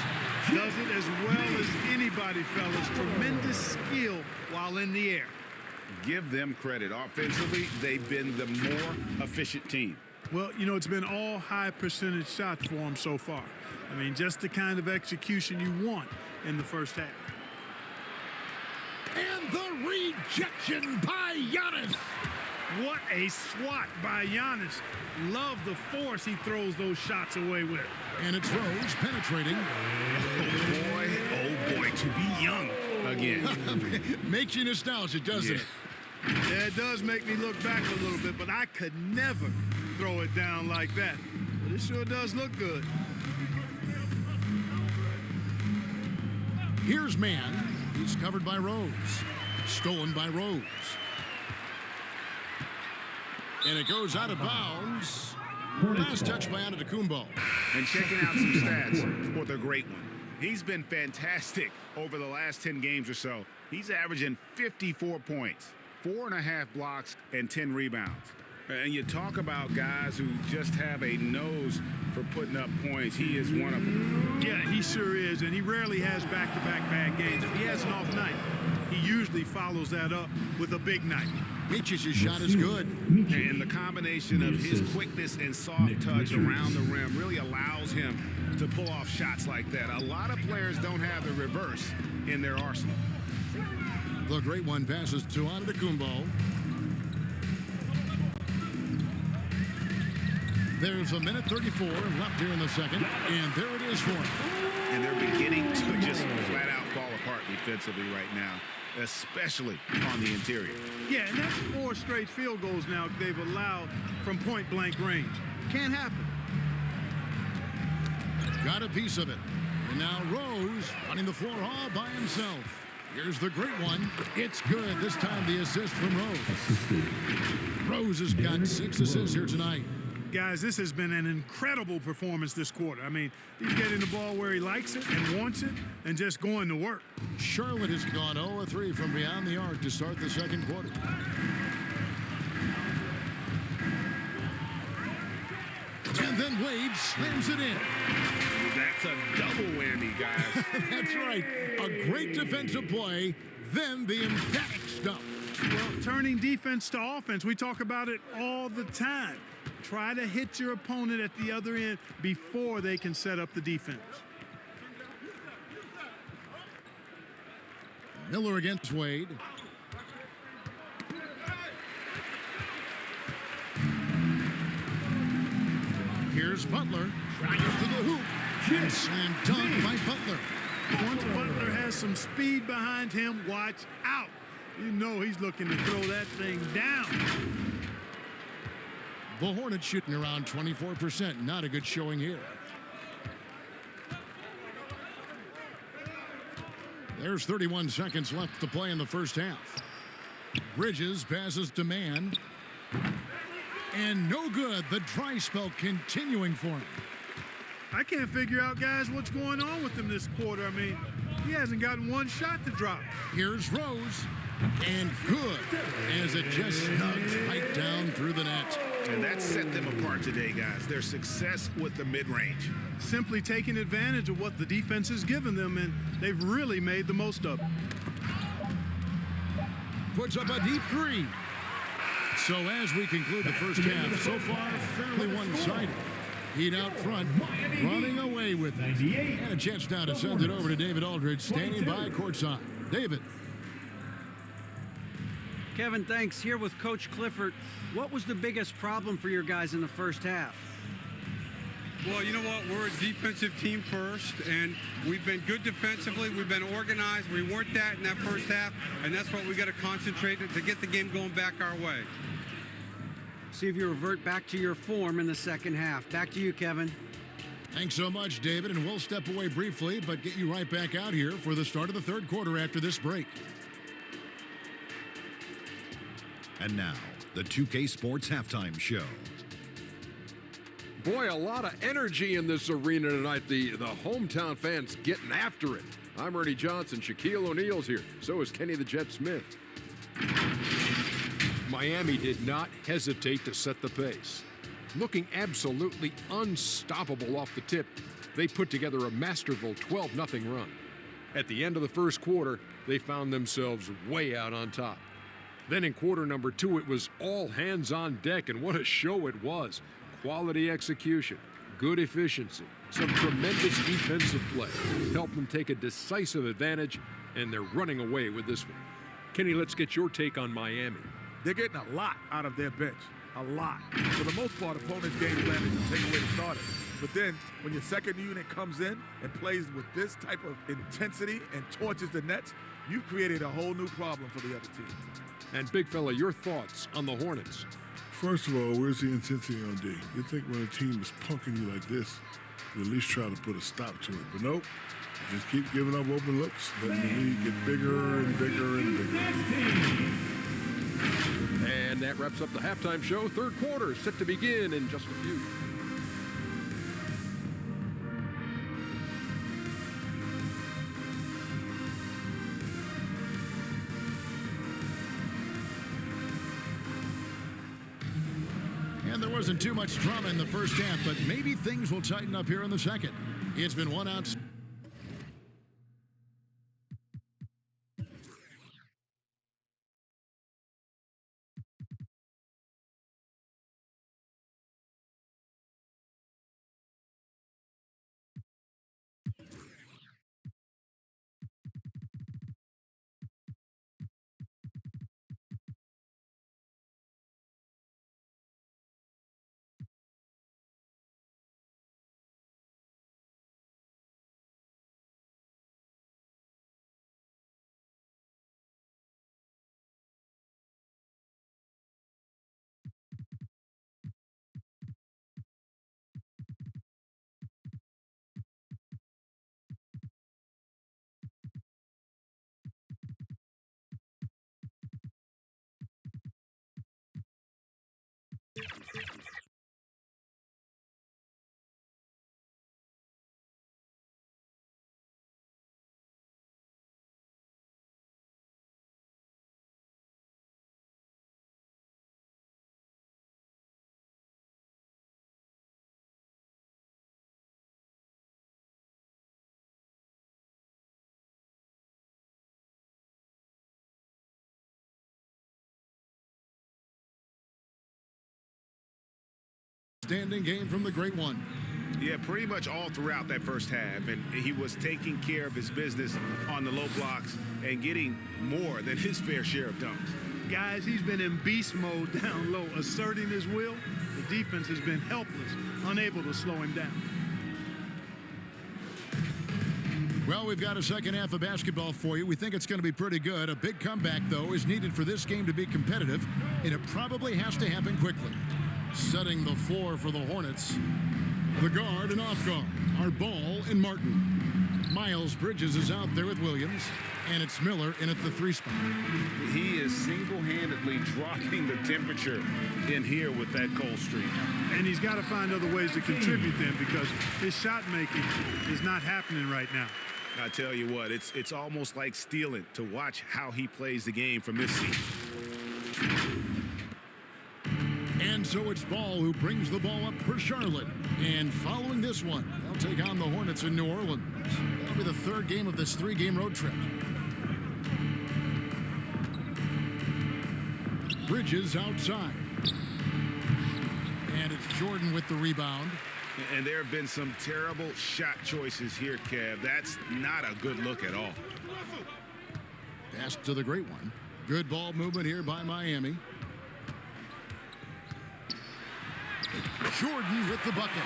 Does it as well as anybody, fellas. Tremendous skill while in the air. Give them credit. Offensively, they've been the more efficient team. Well, you know, it's been all high percentage shots for them so far. I mean, just the kind of execution you want in the first half. And the rejection by Giannis. What a swat by Giannis. Love the force he throws those shots away with. And it's Rose penetrating. Oh boy, to be young again. Makes you nostalgic, doesn't it? Yeah, it does make me look back a little bit, but I could never throw it down like that. But it sure does look good. Here's Mann. He's covered by Rose. Stolen by Rose. And it goes out of bounds. Last touch by Antetokounmpo. And checking out some stats for the great one. He's been fantastic over the last 10 games or so. He's averaging 54 points, 4.5 blocks, and 10 rebounds. And you talk about guys who just have a nose for putting up points. He is one of them. Yeah, he sure is, and he rarely has back-to-back bad games. If he has an off night, he usually follows that up with a big night. Mitch's shot is good. And the combination of his quickness and soft touch around the rim really allows him to pull off shots like that. A lot of players don't have the reverse in their arsenal. The great one passes to Antetokounmpo. There's a minute 34 left here in the second, and there it is for him. And they're beginning to just flat out fall apart defensively right now, especially on the interior. Yeah, and that's 4 straight field goals now they've allowed from point-blank range. Can't happen. Got a piece of it. And now Rose running the floor all by himself. Here's the great one. It's good. This time the assist from Rose. Rose has got 6 assists here tonight. Guys, this has been an incredible performance this quarter. I mean, he's getting the ball where he likes it and wants it and just going to work. Charlotte has gone 0-3 from beyond the arc to start the second quarter. And then Wade slams it in. That's a double whammy, guys. That's right. A great defensive play, then the emphatic stuff. Well, turning defense to offense, we talk about it all the time. Try to hit your opponent at the other end before they can set up the defense. Miller against Wade. Here's Butler. Trying to the hoop. And slam dunk by Butler. Once Butler has some speed behind him, watch out. You know he's looking to throw that thing down. The Hornets shooting around 24%. Not a good showing here. There's 31 seconds left to play in the first half. Bridges passes to Mann. And no good. The dry spell continuing for him. I can't figure out, guys, what's going on with him this quarter. I mean, he hasn't gotten one shot to drop. Here's Rose. And good, as it just snugs right down through the net. And that set them apart today, guys. Their success with the mid-range. Simply taking advantage of what the defense has given them, and they've really made the most of it. Puts up a deep three. So as we conclude the first half, so far fairly one-sided. Heat out front, running away with it. And a chance now to send it over to David Aldridge, standing by courtside. David. Kevin, thanks. Here with Coach Clifford. What was the biggest problem for your guys in the first half? Well, you know what? We're a defensive team first, and we've been good defensively. We've been organized. We weren't that in that first half, and that's what we got to concentrate on to get the game going back our way. See if you revert back to your form in the second half. Back to you, Kevin. Thanks so much, David, and we'll step away briefly, but get you right back out here for the start of the third quarter after this break. And now, the 2K Sports Halftime Show. Boy, a lot of energy in this arena tonight. The hometown fans getting after it. I'm Ernie Johnson. Shaquille O'Neal's here. So is Kenny the Jet Smith. Miami did not hesitate to set the pace. Looking absolutely unstoppable off the tip, they put together a masterful 12-0 run. At the end of the first quarter, they found themselves way out on top. Then in quarter number 2, it was all hands on deck, and what a show it was. Quality execution, good efficiency, some tremendous defensive play helped them take a decisive advantage, and they're running away with this one. Kenny, let's get your take on Miami. They're getting a lot out of their bench. A lot. For the most part, opponents' game plan is to take away the starters. But then, when your second unit comes in and plays with this type of intensity and torches the nets, you've created a whole new problem for the other team. And Big Fella, your thoughts on the Hornets? First of all, where's the intensity on D? You think when a team is punking you like this, you at least try to put a stop to it. But nope, you just keep giving up open looks, letting the lead get bigger and bigger and bigger. And that wraps up the halftime show. Third quarter set to begin in just a few. And there wasn't too much drama in the first half, but maybe things will tighten up here in the second. It's been one out. Standing game from the great one. Yeah, pretty much all throughout that first half, and he was taking care of his business on the low blocks and getting more than his fair share of dunks. Guys, he's been in beast mode down low, asserting his will. The defense has been helpless, unable to slow him down. Well, we've got a second half of basketball for you. We think it's going to be pretty good. A big comeback, though, is needed for this game to be competitive, and it probably has to happen quickly. Setting the floor for the Hornets, the guard and off guard are Ball and Martin. Miles Bridges is out there with Williams, and it's Miller in at the 3 spot. He is single-handedly dropping the temperature in here with that cold streak. And he's got to find other ways to contribute then, because his shot making is not happening right now. I tell you what, it's almost like stealing to watch how he plays the game from this seat. And so it's Ball who brings the ball up for Charlotte. And following this one, they'll take on the Hornets in New Orleans. That'll be the 3rd game of this 3-game road trip. Bridges outside. And it's Jordan with the rebound. And there have been some terrible shot choices here, Kev. That's not a good look at all. Pass to the great one. Good ball movement here by Miami. Jordan with the bucket.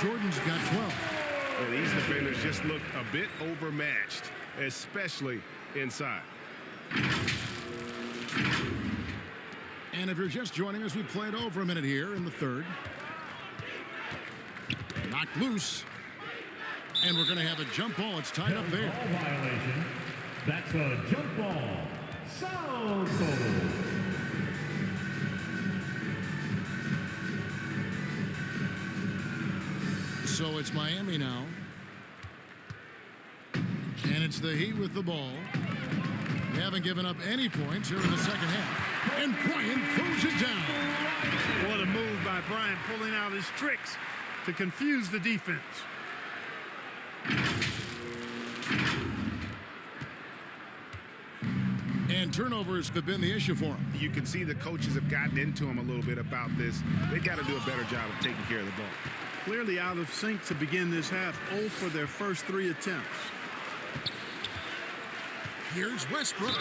Jordan's got 12. And these defenders just look a bit overmatched, especially inside. And if you're just joining us, we played over a minute here in the 3rd. Knocked loose. And we're going to have a jump ball. It's tied up there. Ball violation. That's a jump ball. South goal. So it's Miami now. And it's the Heat with the ball. They haven't given up any points here in the second half. And Bryant throws it down. What a move by Bryant, pulling out his tricks to confuse the defense. And turnovers have been the issue for him. You can see the coaches have gotten into him a little bit about this. They got to do a better job of taking care of the ball. Clearly out of sync to begin this half, 0 for their first 3 attempts. Here's Westbrook.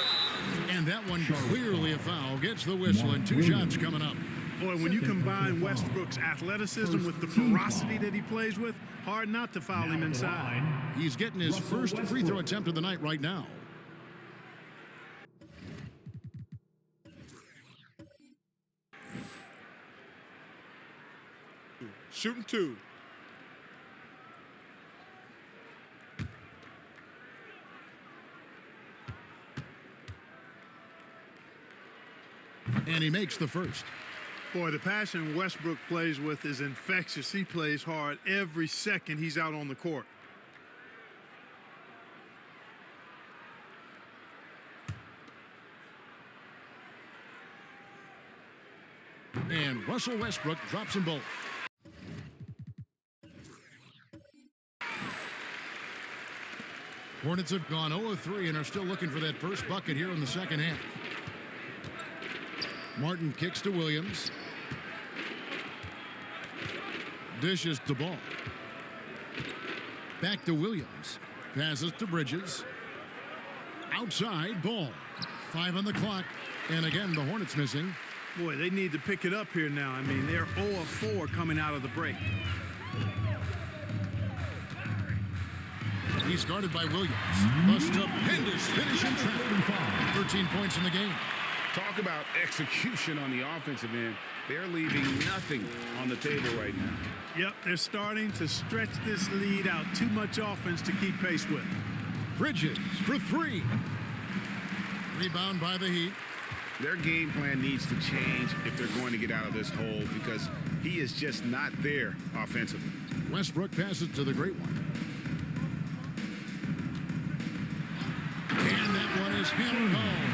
And that one clearly a foul. Gets the whistle and 2 shots coming up. Boy, when you combine Westbrook's athleticism with the ferocity that he plays with, hard not to foul him inside. He's getting his first free throw attempt of the night right now. Shooting 2. And he makes the first. Boy, the passion Westbrook plays with is infectious. He plays hard every second he's out on the court. And Russell Westbrook drops them both. Hornets have gone 0-3 and are still looking for that first bucket here in the second half. Martin kicks to Williams. Dishes the ball. Back to Williams. Passes to Bridges. Outside, Ball. 5 on the clock. And again, the Hornets missing. Boy, they need to pick it up here now. I mean, they're 0-4 coming out of the break. He's guarded by Williams. A stupendous finish in traffic. 13 points in the game. Talk about execution on the offensive end. They're leaving nothing on the table right now. Yep, they're starting to stretch this lead out. Too much offense to keep pace with. Bridges for 3. Rebound by the Heat. Their game plan needs to change if they're going to get out of this hole, because he is just not there offensively. Westbrook passes to the great one. And that one is hammered home.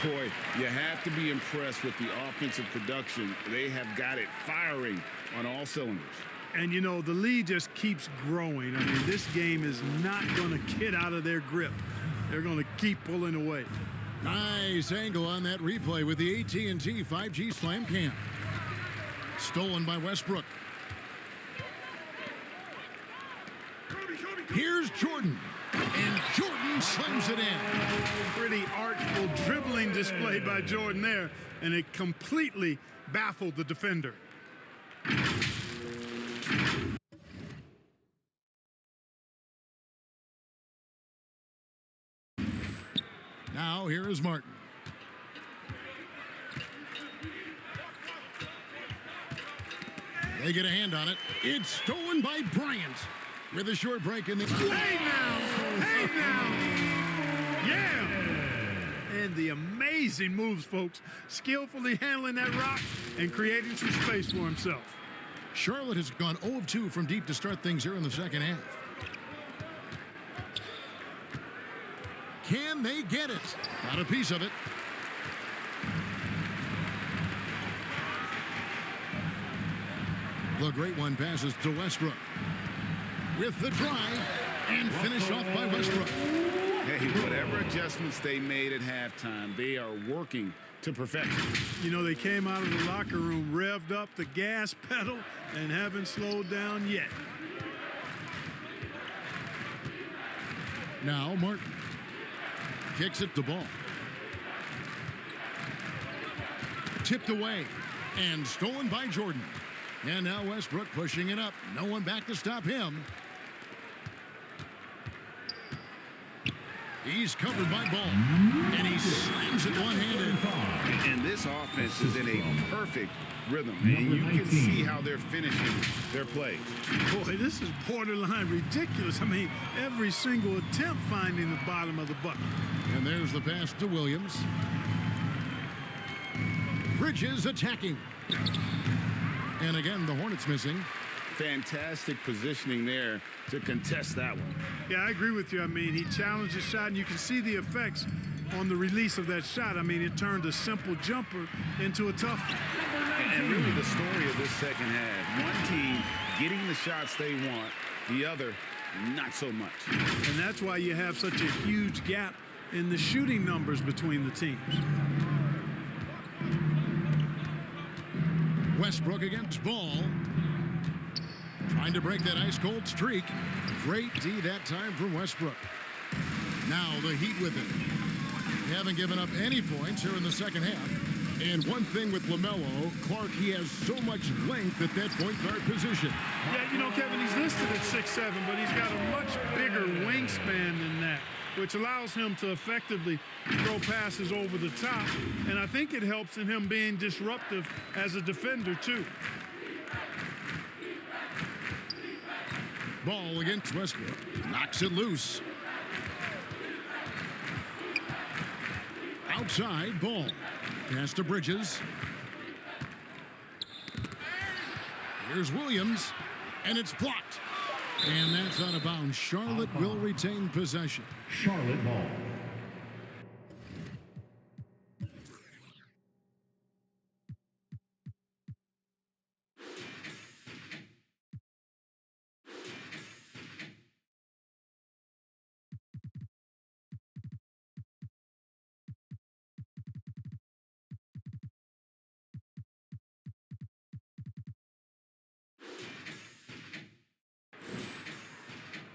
Boy, you have to be impressed with the offensive production. They have got it firing on all cylinders. And, you know, the lead just keeps growing. I mean, this game is not going to get out of their grip. They're going to keep pulling away. Nice angle on that replay with the AT&T 5G Slam Cam. Stolen by Westbrook. Here's Jordan. And Jordan slams it in. Pretty artful dribbling display by Jordan there, and it completely baffled the defender. Now here is Martin. They get a hand on it. It's stolen by Bryant. With a short break in the... Hey now! Hey now! Yeah! And the amazing moves, folks. Skillfully handling that rock and creating some space for himself. Charlotte has gone 0 of 2 from deep to start things here in the second half. Can they get it? Got a piece of it. The great one passes to Westbrook. With the drive and finished off by Westbrook. Hey, whatever adjustments they made at halftime, they are working to perfection. You know, they came out of the locker room, revved up the gas pedal, and haven't slowed down yet. Now Martin kicks it to Ball. Tipped away and stolen by Jordan. And now Westbrook pushing it up. No one back to stop him. He's covered by Ball. And he slams it one-handed. And this offense is in a perfect rhythm. And you can see how they're finishing their plays. Boy, this is borderline ridiculous. I mean, every single attempt finding the bottom of the bucket. And there's the pass to Williams. Bridges attacking. And again, the Hornets missing. Fantastic positioning there to contest that one. Yeah, I agree with you. I mean, he challenged the shot, and you can see the effects on the release of that shot. I mean, it turned a simple jumper into a tough one. And really the story of this second half. One team getting the shots they want, the other not so much. And that's why you have such a huge gap in the shooting numbers between the teams. Westbrook against Ball. Trying to break that ice-cold streak. Great D that time from Westbrook. Now the Heat with it. They haven't given up any points here in the second half. And one thing with LaMelo, Clark, he has so much length at that point guard position. Yeah, you know, Kevin, he's listed at 6'7", but he's got a much bigger wingspan than that, which allows him to effectively throw passes over the top. And I think it helps in him being disruptive as a defender, too. Ball against Westbrook. Knocks it loose. Outside, Ball. Pass to Bridges. Here's Williams. And it's blocked. And that's out of bounds. Charlotte will retain possession. Charlotte ball.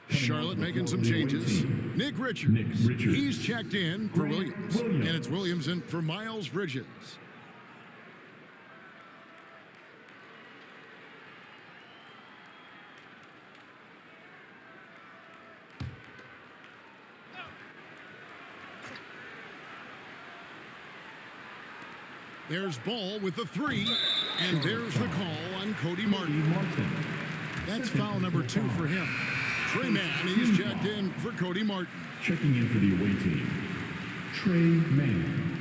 Charlotte making some changes. Nick Richards. He's checked in for Williams. And it's Williams in for Miles Bridges. There's Ball with the three. And there's the call on Cody Martin. That's foul number 2 for him. Trey Mann, he's checked in for Cody Martin. Checking in for the away team, Trey Mann.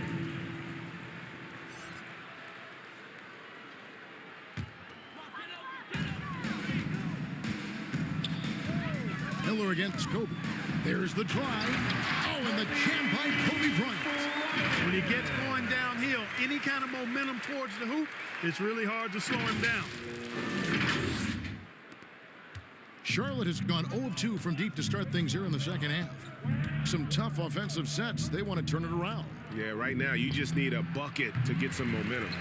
Miller against Kobe. There's the drive. Oh, and the jam by Kobe Bryant. When he gets going downhill, any kind of momentum towards the hoop, it's really hard to slow him down. Charlotte has gone 0 of 2 from deep to start things here in the second half. Some tough offensive sets. They want to turn it around. Yeah, right now you just need a bucket to get some momentum.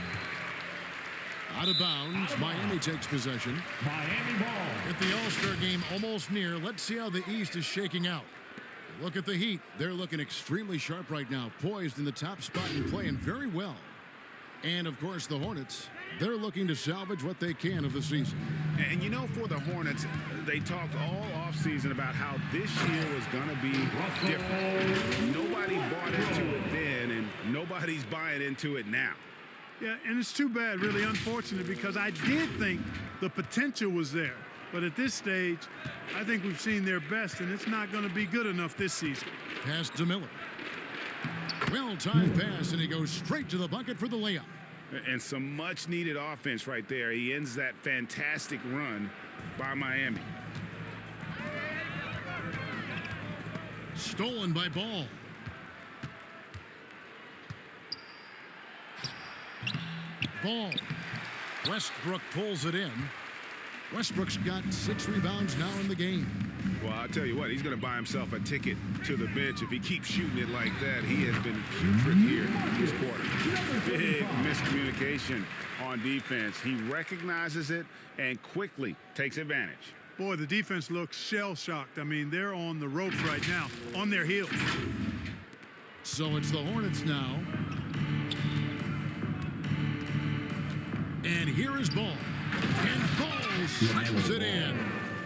Out of bounds. Miami takes possession. Miami ball. With the All-Star game almost near, let's see how the East is shaking out. Look at the Heat. They're looking extremely sharp right now, poised in the top spot and playing very well. And, of course, the Hornets, they're looking to salvage what they can of the season. And, you know, for the Hornets, they talked all offseason about how this year was going to be different. Nobody bought into it then, and nobody's buying into it now. Yeah, and it's too bad, really unfortunate, because I did think the potential was there. But at this stage, I think we've seen their best, and it's not going to be good enough this season. Pass to Miller. Well-timed pass, and he goes straight to the bucket for the layup. And some much-needed offense right there. He ends that fantastic run by Miami. Stolen by Ball. Ball. Westbrook pulls it in. Westbrook's got 6 rebounds now in the game. Well, I'll tell you what, he's going to buy himself a ticket to the bench if he keeps shooting it like that. He has been putrid here this quarter. Big miscommunication on defense. He recognizes it and quickly takes advantage. Boy, the defense looks shell-shocked. I mean, they're on the ropes right now, on their heels. So it's the Hornets now. And here is Ball. And Ball slams it in.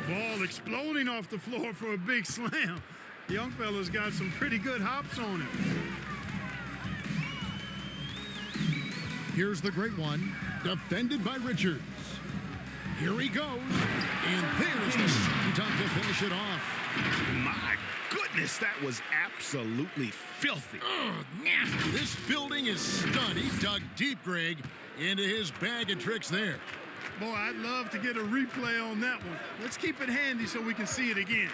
Ball exploding off the floor for a big slam. Young fella's got some pretty good hops on him. Here's the great one. Defended by Richards. Here he goes. And there's the dunk to finish it off. My goodness, that was absolutely filthy. Ugh, nasty. This building is stud. He dug deep, Greg, into his bag of tricks there. Boy, I'd love to get a replay on that one. Let's keep it handy so we can see it again.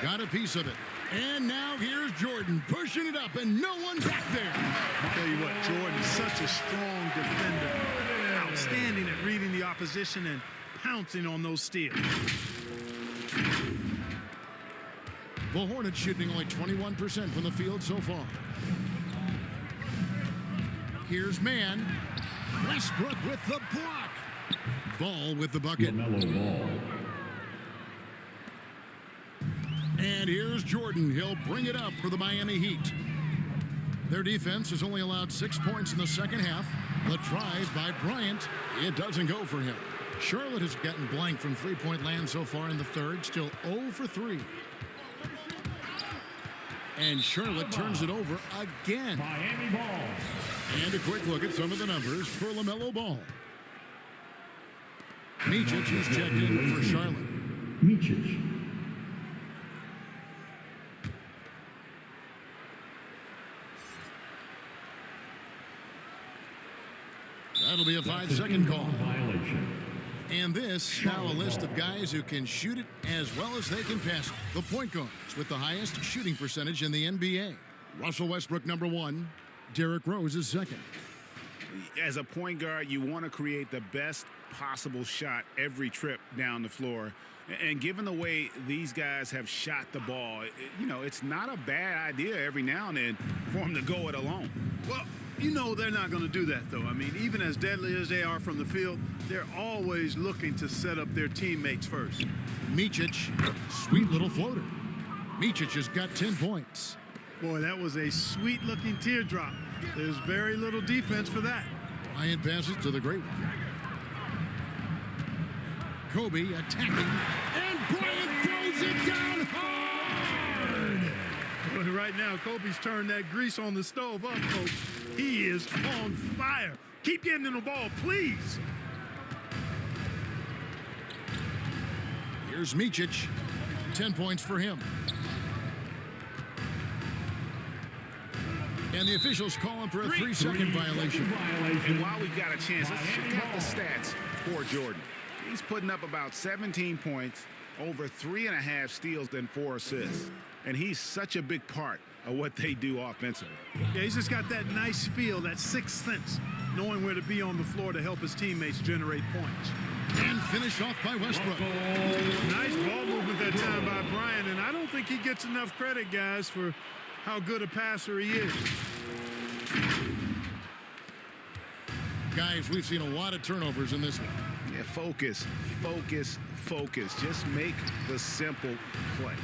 Got a piece of it. And now here's Jordan pushing it up, and no one's back there. I'll tell you what, Jordan's such a strong defender. Outstanding at reading the opposition and pouncing on those steals. The Hornets shooting only 21% from the field so far. Here's Mann. Westbrook with the block. Ball with the bucket. Ball. And here's Jordan. He'll bring it up for the Miami Heat. Their defense has only allowed 6 points in the second half. The drive by Bryant, it doesn't go for him. Charlotte has gotten blank from three-point land so far in the third, still 0 for 3. And Charlotte turns it over again. Miami ball. And a quick look at some of the numbers for LaMelo Ball. Micic is checked in for Charlotte. Micic. That'll be a 5-second call. Violation. And this, now a list of guys who can shoot it as well as they can pass it. The point guards with the highest shooting percentage in the NBA. Russell Westbrook, number 1. Derrick Rose is second. As a point guard, you want to create the best possible shot every trip down the floor. And given the way these guys have shot the ball, it's not a bad idea every now and then for them to go it alone. Well, you know they're not going to do that, though. I mean, even as deadly as they are from the field, they're always looking to set up their teammates first. Micic, sweet little floater. Micic has got 10 points. Boy, that was a sweet-looking teardrop. There's very little defense for that. Bryant passes to the great one. Kobe attacking, and Bryant throws it down hard. But right now, Kobe's turned that grease on the stove up, folks. He is on fire. Keep getting in the ball, please. Here's Micic. 10 points for him. And the officials calling for a 3-second violation. And while we've got a chance, let's check out the stats for Jordan. He's putting up about 17 points, over 3.5 steals, and 4 assists. And he's such a big part of what they do offensively. Yeah, he's just got that nice feel, that sixth sense, knowing where to be on the floor to help his teammates generate points. And finished off by Westbrook. Nice ball movement that time by Bryant, and I don't think he gets enough credit, guys, for how good a passer he is. Guys, we've seen a lot of turnovers in this one. Yeah, focus, focus, focus. Just make the simple play.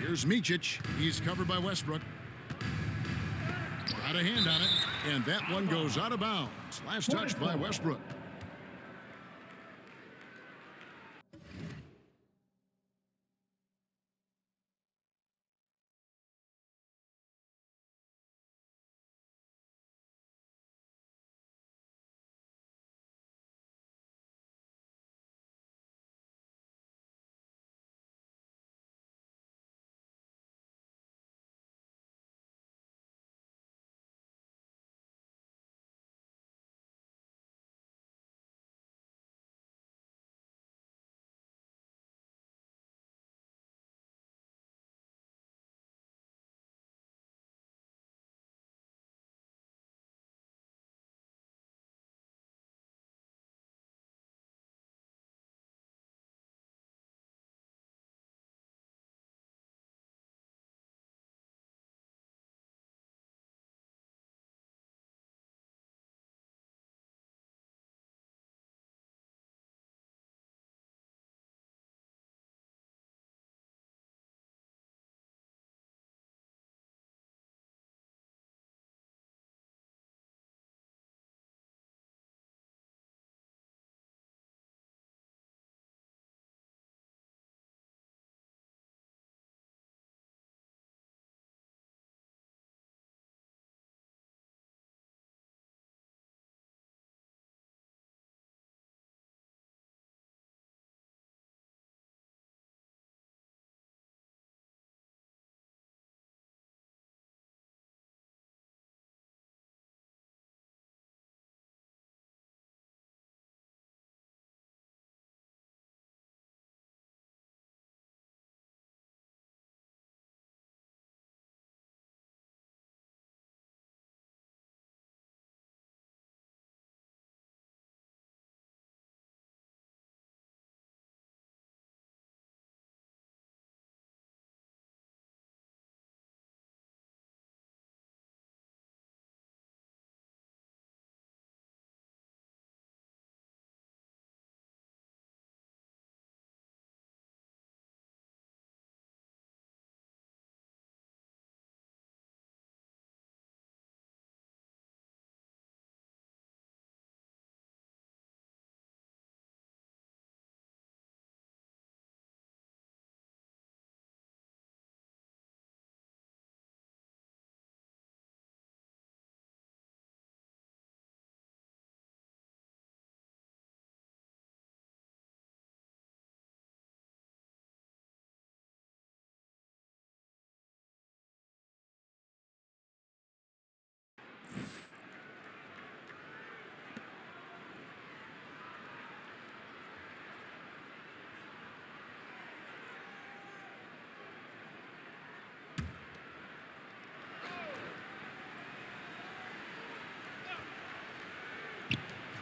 Here's Micic. He's covered by Westbrook. Got a hand on it, and that one goes out of bounds. Last touch by Westbrook.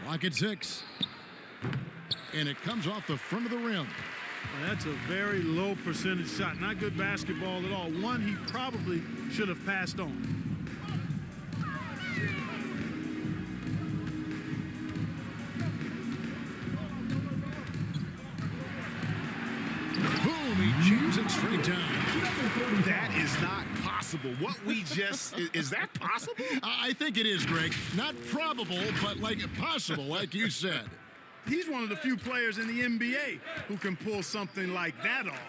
Clock at 6. And it comes off the front of the rim. Well, that's a very low percentage shot. Not good basketball at all. One he probably should have passed on. Boom, he jams it straight down. That is not possible. What we just, is that possible? I think it is, Greg. Not probable, but like possible, like you said. He's one of the few players in the NBA who can pull something like that off.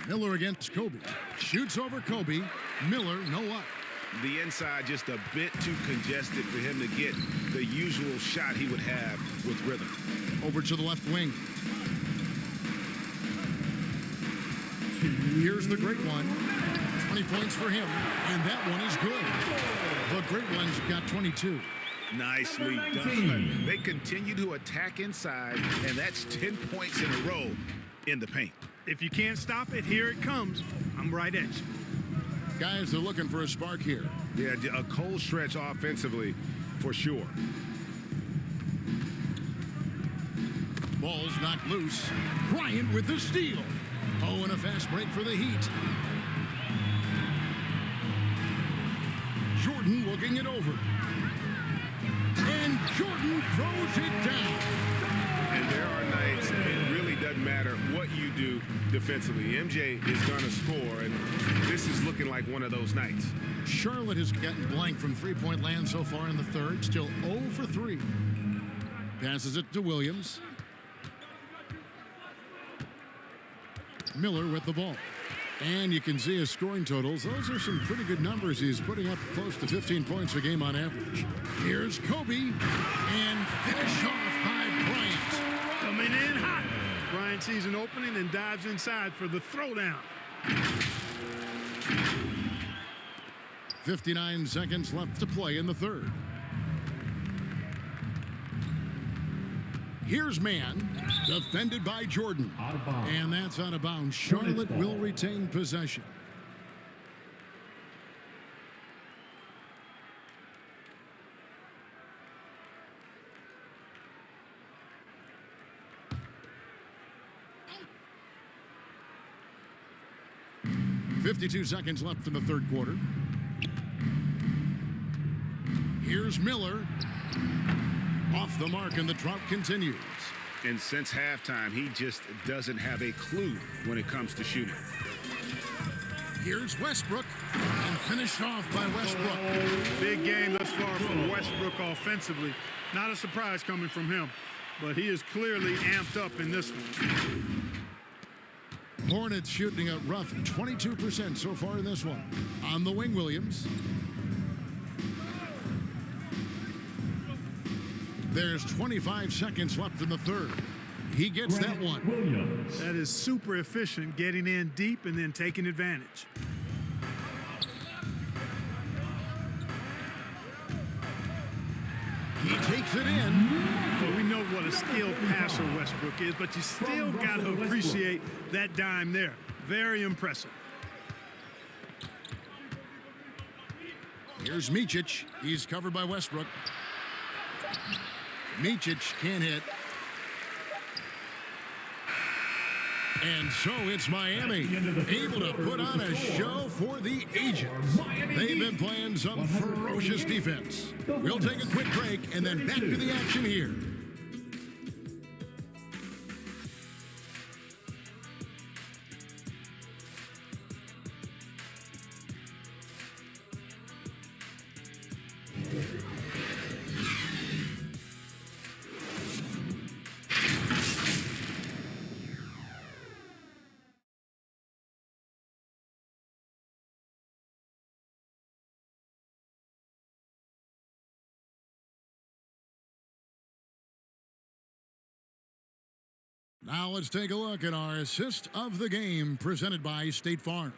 Miller against Kobe. Shoots over Kobe. Miller, no luck. The inside just a bit too congested for him to get the usual shot he would have with rhythm. Over to the left wing. Here's the great one. 20 points for him, and that one is good. The great one's got 22. Nicely done. They continue to attack inside, and that's 10 points in a row in the paint. If you can't stop it, here it comes. I'm right at you. Guys, they're looking for a spark here. Yeah, a cold stretch offensively for sure. Ball's knocked loose. Bryant with the steal. Oh, and a fast break for the Heat. Jordan looking it over. And Jordan throws it down. And there are nights it really doesn't matter what you do defensively. MJ is going to score, and this is looking like one of those nights. Charlotte has gotten blank from three-point land so far in the third. Still 0 for 3. Passes it to Williams. Miller with the ball. And you can see his scoring totals. Those are some pretty good numbers. He's putting up close to 15 points a game on average. Here's Kobe. And finish off by Bryant. Coming in hot. Bryant sees an opening and dives inside for the throwdown. 59 seconds left to play in the third. Here's man, defended by Jordan. And that's out of bounds. Charlotte will retain possession. .52 seconds left in the third quarter. Here's Miller. Off the mark, and the drought continues. And since halftime, he just doesn't have a clue when it comes to shooting. Here's Westbrook, and finished off by Westbrook. Big game thus far from Westbrook offensively. Not a surprise coming from him, but he is clearly amped up in this one. Hornets shooting a rough 22% so far in this one. On the wing, Williams. There's 25 seconds left in the third. He gets that one. That is super efficient, getting in deep and then taking advantage. He takes it in. Well, we know what a skilled passer Westbrook is, but you still got to appreciate that dime there. Very impressive. Here's Micic. He's covered by Westbrook. Micic can't hit. And so it's Miami, able to put on a show for the Agents. They've been playing some ferocious defense. We'll take a quick break and then back to the action here. Now let's take a look at our assist of the game presented by State Farm.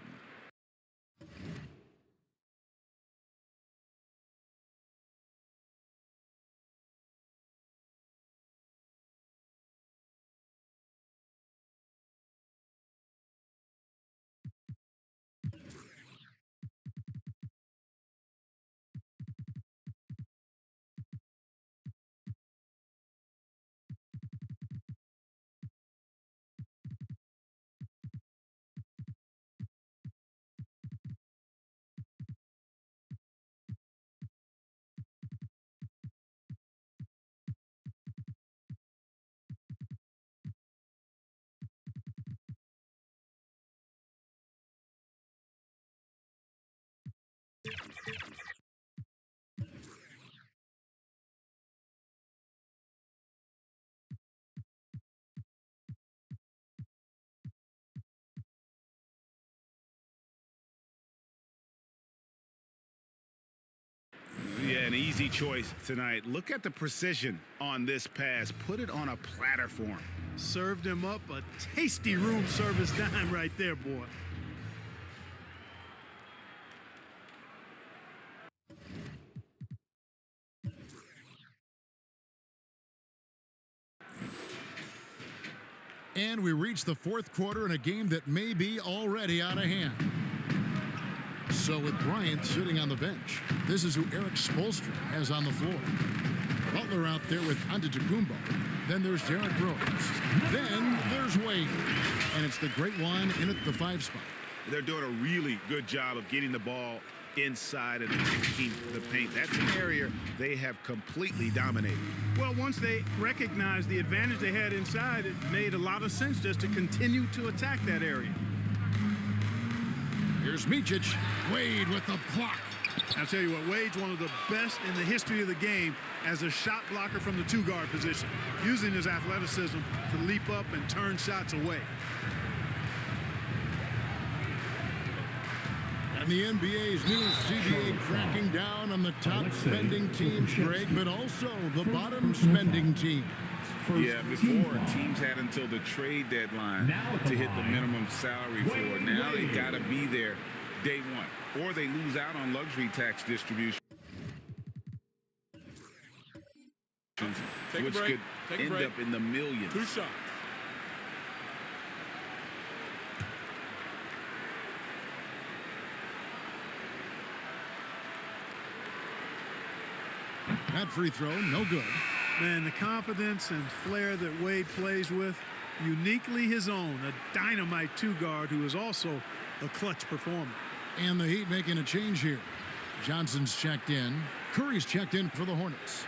Yeah, an easy choice tonight. Look at the precision on this pass. Put it on a platter for him. Served him up a tasty room service dime right there, boy. And we reach the fourth quarter in a game that may be already out of hand. So with Bryant sitting on the bench, this is who Eric Spoelstra has on the floor. Butler out there with Antetokounmpo. Then there's Derrick Rose. Then there's Wade. And it's the great one in at the 5 spot. They're doing a really good job of getting the ball inside and attacking the paint. That's an area they have completely dominated. Well, once they recognized the advantage they had inside, it made a lot of sense just to continue to attack that area. Here's Micic. Wade with the block. I'll tell you what, Wade's one of the best in the history of the game as a shot blocker from the two-guard position, using his athleticism to leap up and turn shots away. And the NBA's new CBA cracking down on the top spending teams, Greg, but also the bottom spending teams. Yeah, before teams had until the trade deadline to hit the minimum salary floor. Now they got to be there day one, or they lose out on luxury tax distribution, which could end up in the millions. 2 shots. That free throw, no good. Man, the confidence and flair that Wade plays with, uniquely his own, a dynamite two-guard who is also a clutch performer. And the Heat making a change here. Johnson's checked in. Curry's checked in for the Hornets.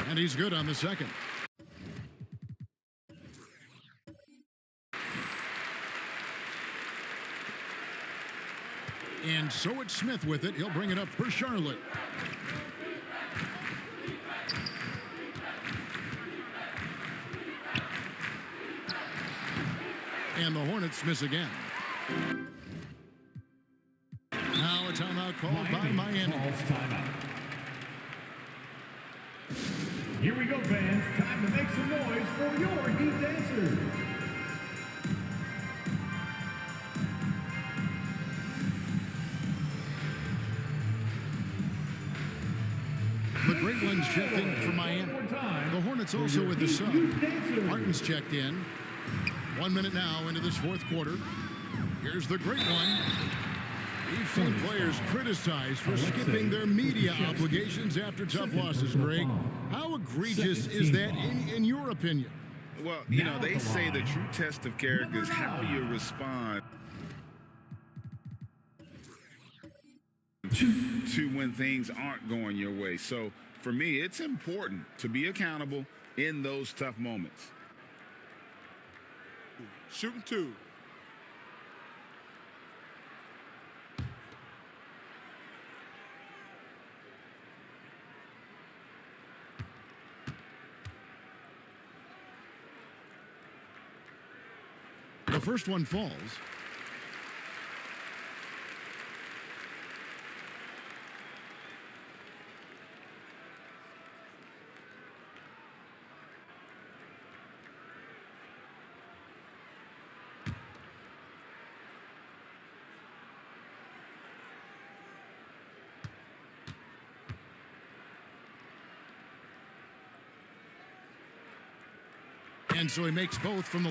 And he's good on the second. And so it's Smith with it. He'll bring it up for Charlotte. And the Hornets miss again. Now a timeout called by Miami. Here we go, fans. Time to make some noise for your Heat dancers. The Great Ones checked in for Miami. The Hornets also with the sub. Martin's checked in. 1 minute now into this fourth quarter. Here's the Great One. We've seen players criticized for skipping their media obligations after tough losses, Greg. How egregious is that in your opinion? Well, you know, they say the true test of character is how you respond to when things aren't going your way. So for me, it's important to be accountable in those tough moments. Shooting 2. The first one falls. And so he makes both from the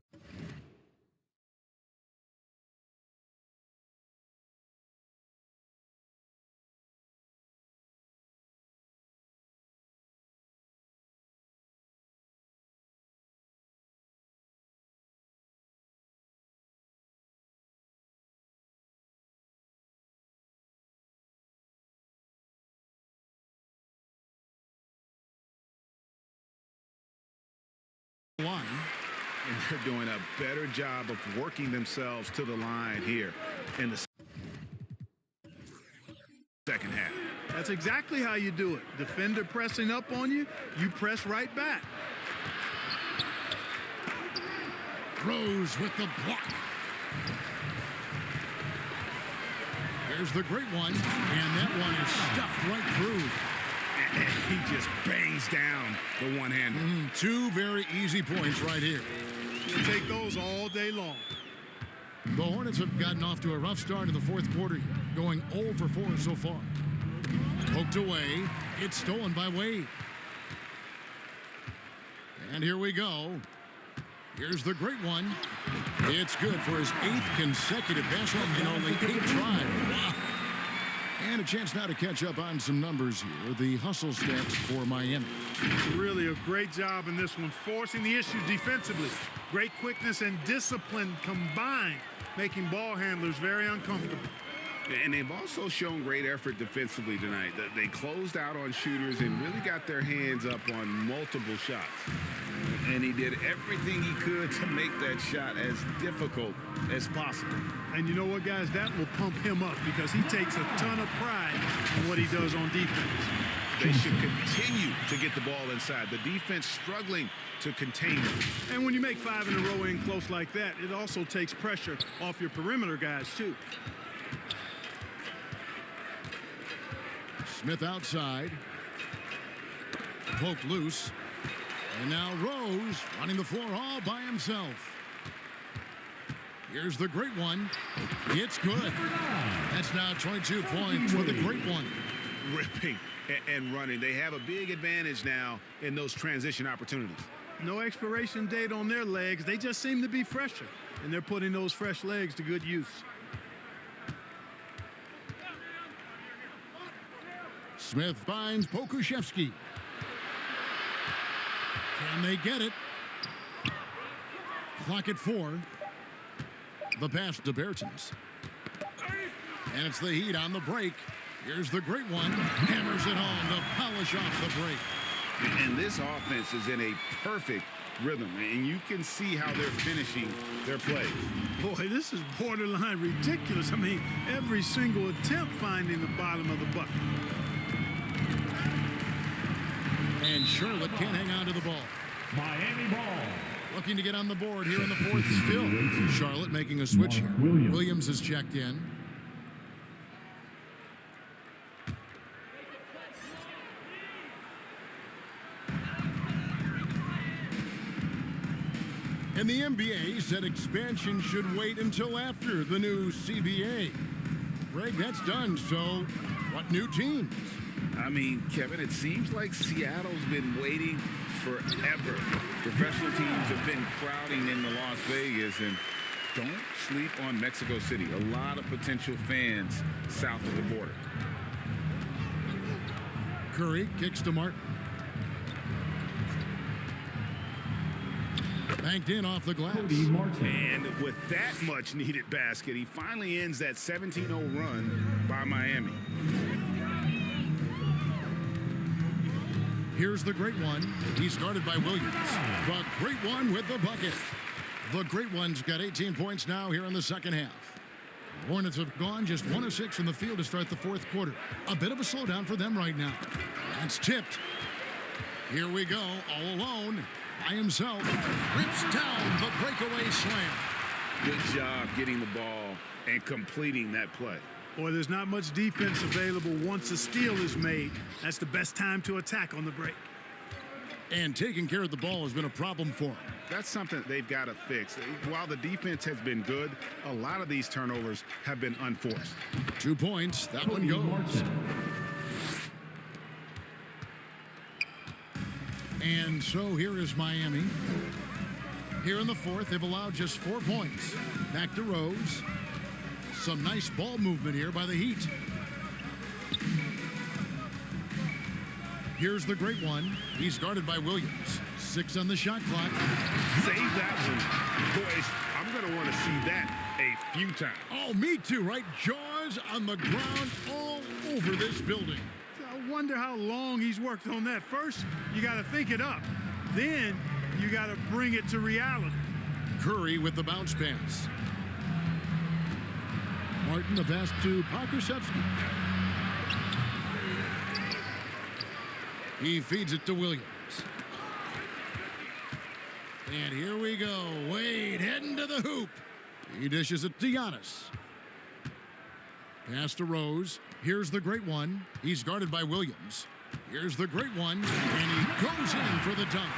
line. And they're doing a better job of working themselves to the line here in the second half. That's exactly how you do it. Defender pressing up on you, you press right back. Rose with the block. Here's the great one, and that one is stuffed right through. He just bangs down the one-hander. Two very easy points right here. You'll take those all day long. The Hornets have gotten off to a rough start in the fourth quarter here, going 0 for 4 so far. Poked away. It's stolen by Wade. And here we go. Here's the great one. It's good for his 8th consecutive basket in only 8 tries. Wow. And a chance now to catch up on some numbers here. The hustle stats for Miami. Really a great job in this one, forcing the issues defensively. Great quickness and discipline combined, making ball handlers very uncomfortable. And they've also shown great effort defensively tonight. They closed out on shooters and really got their hands up on multiple shots. And he did everything he could to make that shot as difficult as possible. And you know what, guys? That will pump him up because he takes a ton of pride in what he does on defense. They should continue to get the ball inside. The defense struggling to contain them. And when you make 5 in a row in close like that, it also takes pressure off your perimeter guys, too. Smith outside. Poked loose. And now Rose running the floor all by himself. Here's the great one. It's good. That's now 22 points for the great one. Ripping and running. They have a big advantage now in those transition opportunities. No expiration date on their legs. They just seem to be fresher. And they're putting those fresh legs to good use. Smith finds Pokuševski. Can they get it? Clock at 4. The pass to Bertens. And it's the Heat on the break. Here's the great one. Hammers it home to polish off the break. And this offense is in a perfect rhythm. And you can see how they're finishing their plays. Boy, this is borderline ridiculous. I mean, every single attempt finding the bottom of the bucket. And Charlotte can't hang on to the ball. Miami ball. Looking to get on the board here in the fourth still. Charlotte making a switch here. Williams is checked in. And the NBA said expansion should wait until after the new CBA. Greg, that's done, so what new teams? I mean, Kevin, it seems like Seattle's been waiting forever. Professional teams have been crowding into Las Vegas, and don't sleep on Mexico City. A lot of potential fans south of the border. Curry kicks to Martin. Banked in off the glass. And with that much needed basket, he finally ends that 17-0 run by Miami. Here's the great one. He's guarded by Williams. The great one with the bucket. The great one's got 18 points now here in the second half. The Hornets have gone just 1 of 6 from the field to start the fourth quarter. A bit of a slowdown for them right now. That's tipped. Here we go, all alone. By himself, rips down the breakaway slam. Good job getting the ball and completing that play. Boy, there's not much defense available once a steal is made. That's the best time to attack on the break. And taking care of the ball has been a problem for him. That's something they've got to fix. While the defense has been good, a lot of these turnovers have been unforced. 2 points, that one goes. And so here is Miami. Here in the fourth, they've allowed just 4 points. Back to Rose. Some nice ball movement here by the Heat. Here's the great one. He's guarded by Williams. 6 on the shot clock. Save that one. Boys, I'm going to want to see that a few times. Oh, me too, right? Jaws on the ground all over this building. I wonder how long he's worked on that. First, you got to think it up. Then, you got to bring it to reality. Curry with the bounce pass. Martin, the pass to Pokuševski. He feeds it to Williams. And here we go. Wade heading to the hoop. He dishes it to Giannis. Pass to Rose. Here's the great one. He's guarded by Williams. Here's the great one, and he goes in for the dunk.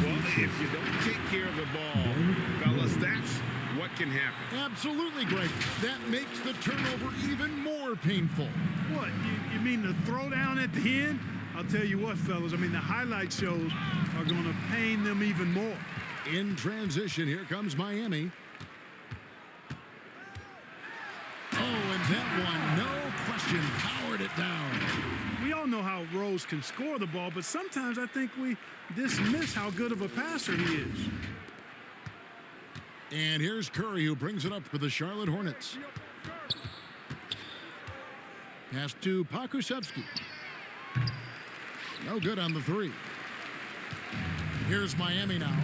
Well, if you don't take care of the ball, fellas, that's what can happen. Absolutely, Greg. That makes the turnover even more painful. What, you mean the throwdown at the end? I'll tell you what, fellas, I mean, the highlight shows are going to pain them even more. In transition, here comes Miami. Oh, and that one, no question, powered it down. We all know how Rose can score the ball, but sometimes I think we dismiss how good of a passer he is. And here's Curry, who brings it up for the Charlotte Hornets. Pass to Pokusevski. No good on the three. Here's Miami now.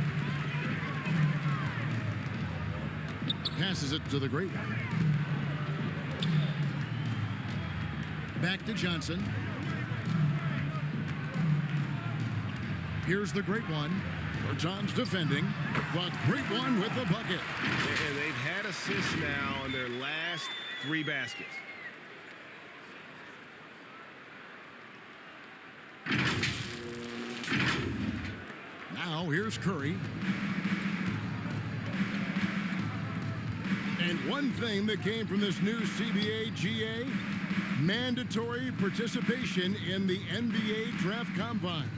Passes it to the great one. Back to Johnson. Here's the great one. Bertans defending. The great one with the bucket. They've had assists now on their last 3 baskets. Now here's Curry. And one thing that came from this new CBA GA, mandatory participation in the NBA Draft Combine.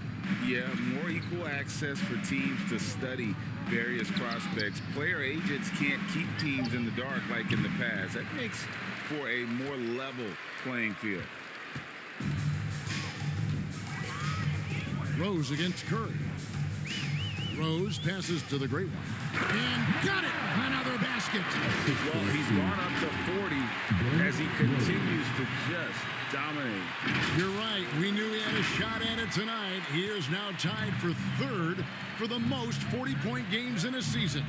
Yeah, more equal access for teams to study various prospects. Player agents can't keep teams in the dark like in the past. That makes for a more level playing field. Rose against Curry. Rose passes to the great one. And got it! Another basket. Well, he's gone up to 40 as he continues to just dominate. You're right. We knew he had a shot at it tonight. He is now tied for 3rd for the most 40-point games in a season.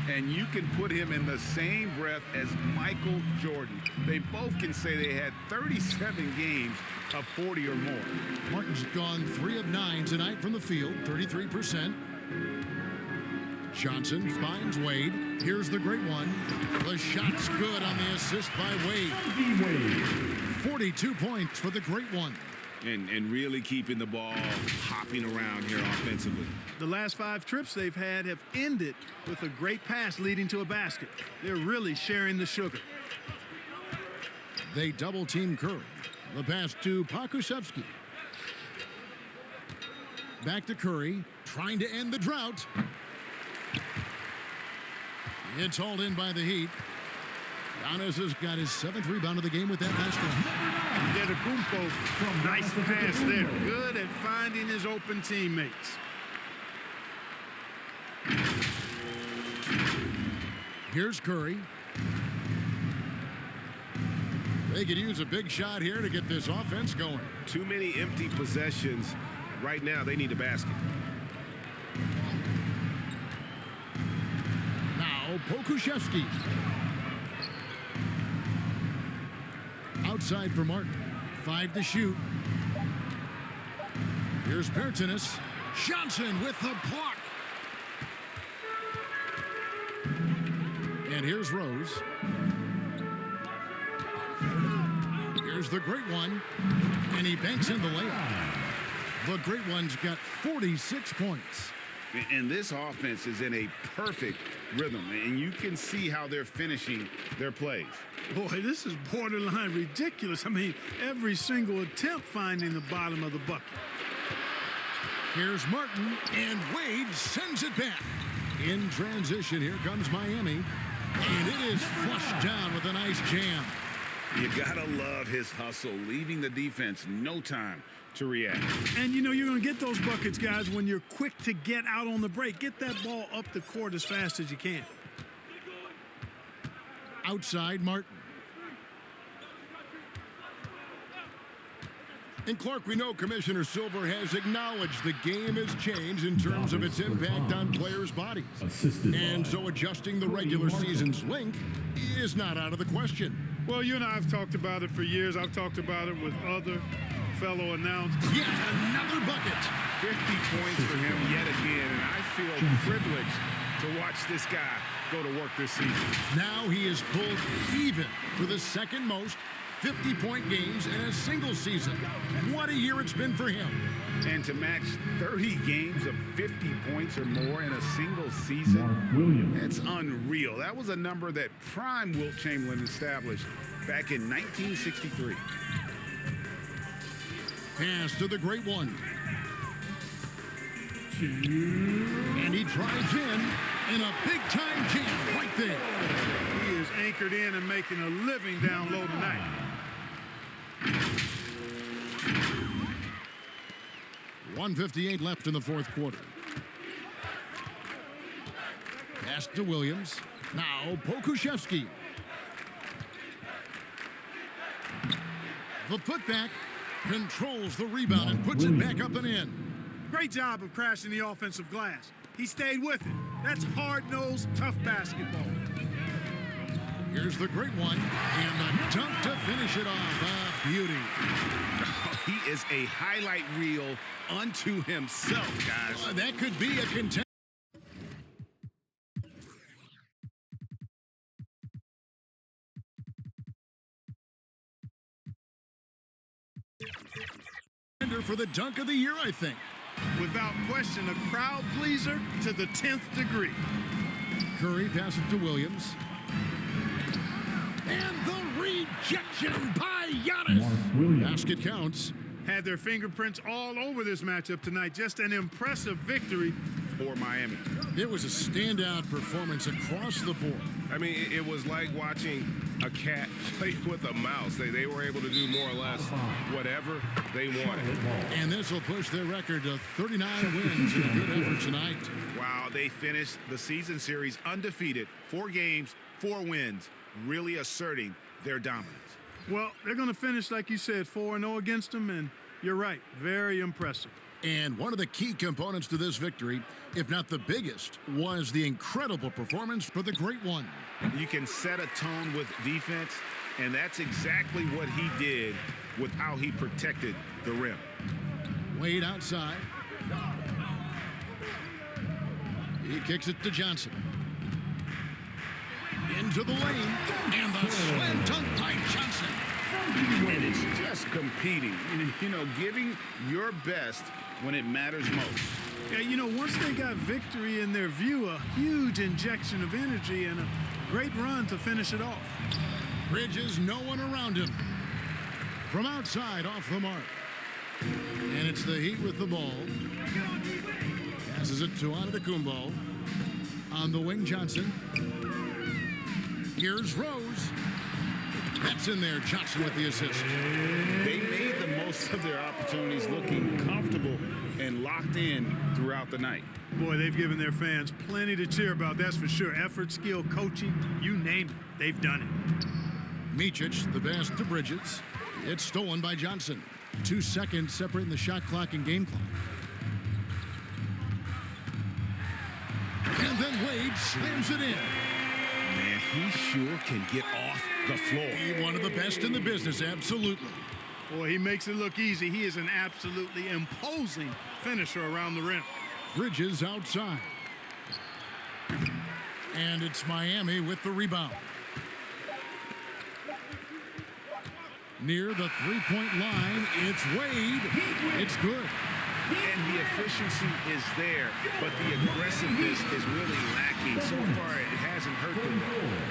And you can put him in the same breath as Michael Jordan. They both can say they had 37 games of 40 or more. Martin's gone 3 of 9 tonight from the field, 33%. Johnson finds Wade. Here's the great one. The shot's good on the assist by Wade. 42 points for the great one. And really keeping the ball hopping around here offensively. The last 5 trips they've had have ended with a great pass leading to a basket. They're really sharing the sugar. They double team Curry. The pass to Pokusevski. Back to Curry, trying to end the drought. It's hauled in by the Heat. Giannis has got his 7th rebound of the game with that last one. Antetokounmpo, nice pass there. Good at finding his open teammates. Here's Curry. They could use a big shot here to get this offense going. Too many empty possessions. Right now, they need a basket. Now, Pokusevski. Outside for Martin. 5 to shoot. Here's Bertans. Johnson with the block. And here's Rose. Here's the great one. And he banks in the layup. The great one's got 46 points. And this offense is in a perfect rhythm. And you can see how they're finishing their plays. Boy, this is borderline ridiculous. I mean, every single attempt finding the bottom of the bucket. Here's Martin, and Wade sends it back. In transition, here comes Miami. And it is flushed down with a nice jam. You gotta love his hustle, leaving the defense no time to react. And you know you're going to get those buckets, guys, when you're quick to get out on the break. Get that ball up the court as fast as you can. Outside, Martin. And Clark, we know Commissioner Silver has acknowledged the game has changed in terms of its impact on players' bodies. And so adjusting the regular season's length is not out of the question. Well, you and I have talked about it for years. I've talked about it with other fellow announcers. Yeah, another bucket. 50 points for him yet again, and I feel privileged to watch this guy go to work this season. Now he is pulled even for the second most 50-point games in a single season. What a year it's been for him. And to match 30 games of 50 points or more in a single season, that's unreal. That was a number that prime Wilt Chamberlain established back in 1963. Pass to the great one. And he drives in a big-time jam right there. He is anchored in and making a living down low tonight. .158 left in the fourth quarter. Pass to Williams. Now Pokuševski. The putback controls the rebound and puts it back up and in. Great job of crashing the offensive glass. He stayed with it. That's hard-nosed, tough basketball. Here's the great one, and the dunk to finish it off. A beauty. He is a highlight reel unto himself, guys. That could be a contender. For the dunk of the year, I think. Without question, a crowd pleaser to the 10th degree. Curry passes to Williams. And the rejection by Giannis. Basket counts. Had their fingerprints all over this matchup tonight. Just an impressive victory for Miami. It was a standout performance across the board. I mean, it was like watching a cat play with a mouse. They were able to do more or less whatever they wanted. And this will push their record to 39 wins in a good effort tonight. Wow, they finished the season series undefeated. 4 games, 4 wins, really asserting their dominance. Well, they're going to finish, like you said, 4-0 against them, and you're right, very impressive. And one of the key components to this victory, if not the biggest, was the incredible performance for the great one. You can set a tone with defense, and that's exactly what he did with how he protected the rim. Wade outside. He kicks it to Johnson. Into the lane, and the slam dunk by Johnson. And it's just competing, you know, giving your best when it matters most. Yeah, you know, once they got victory in their view, a huge injection of energy and a great run to finish it off. Bridges, no one around him. From outside, off the mark. And it's the Heat with the ball. Passes it to Antetokounmpo. On the wing, Johnson. Here's Rose. That's in there. Johnson with the assist. They made the most of their opportunities, looking comfortable and locked in throughout the night. Boy, they've given their fans plenty to cheer about, that's for sure. Effort, skill, coaching, you name it, they've done it. Micic, the pass to Bridges. It's stolen by Johnson. 2 seconds separating the shot clock and game clock. And then Wade slams it in. Man, he sure can get off the floor. One of the best in the business, absolutely. Boy, he makes it look easy. He is an absolutely imposing finisher around the rim. Bridges outside. And it's Miami with the rebound. Near the three-point line, it's Wade. It's good. And the efficiency is there, but the aggressiveness is really lacking. So far, it hasn't hurt them.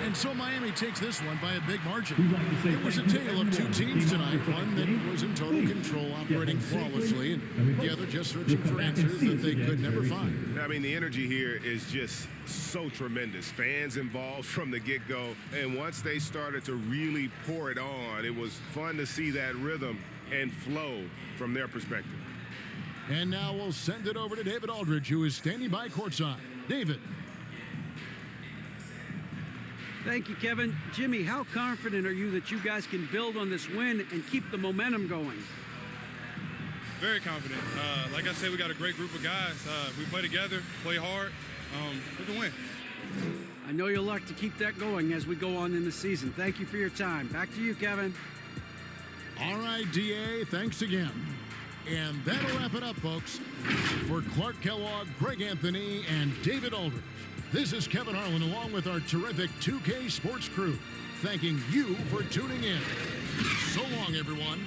And so Miami takes this one by a big margin. It was a tale of 2 teams tonight. One that was in total control, operating flawlessly, and the other just searching for answers that they could never find. I mean, the energy here is just so tremendous. Fans involved from the get-go, and once they started to really pour it on, it was fun to see that rhythm and flow from their perspective. And now we'll send it over to David Aldridge, who is standing by courtside. David. Thank you, Kevin. Jimmy, how confident are you that you guys can build on this win and keep the momentum going? Very confident. Like I said, we got a great group of guys. We play together, play hard. We can win. I know you'll like to keep that going as we go on in the season. Thank you for your time. Back to you, Kevin. All right, DA, thanks again. And that'll wrap it up, folks. For Clark Kellogg, Greg Anthony, and David Aldridge, this is Kevin Harlan along with our terrific 2K Sports crew. thanking you for tuning in. So long, everyone.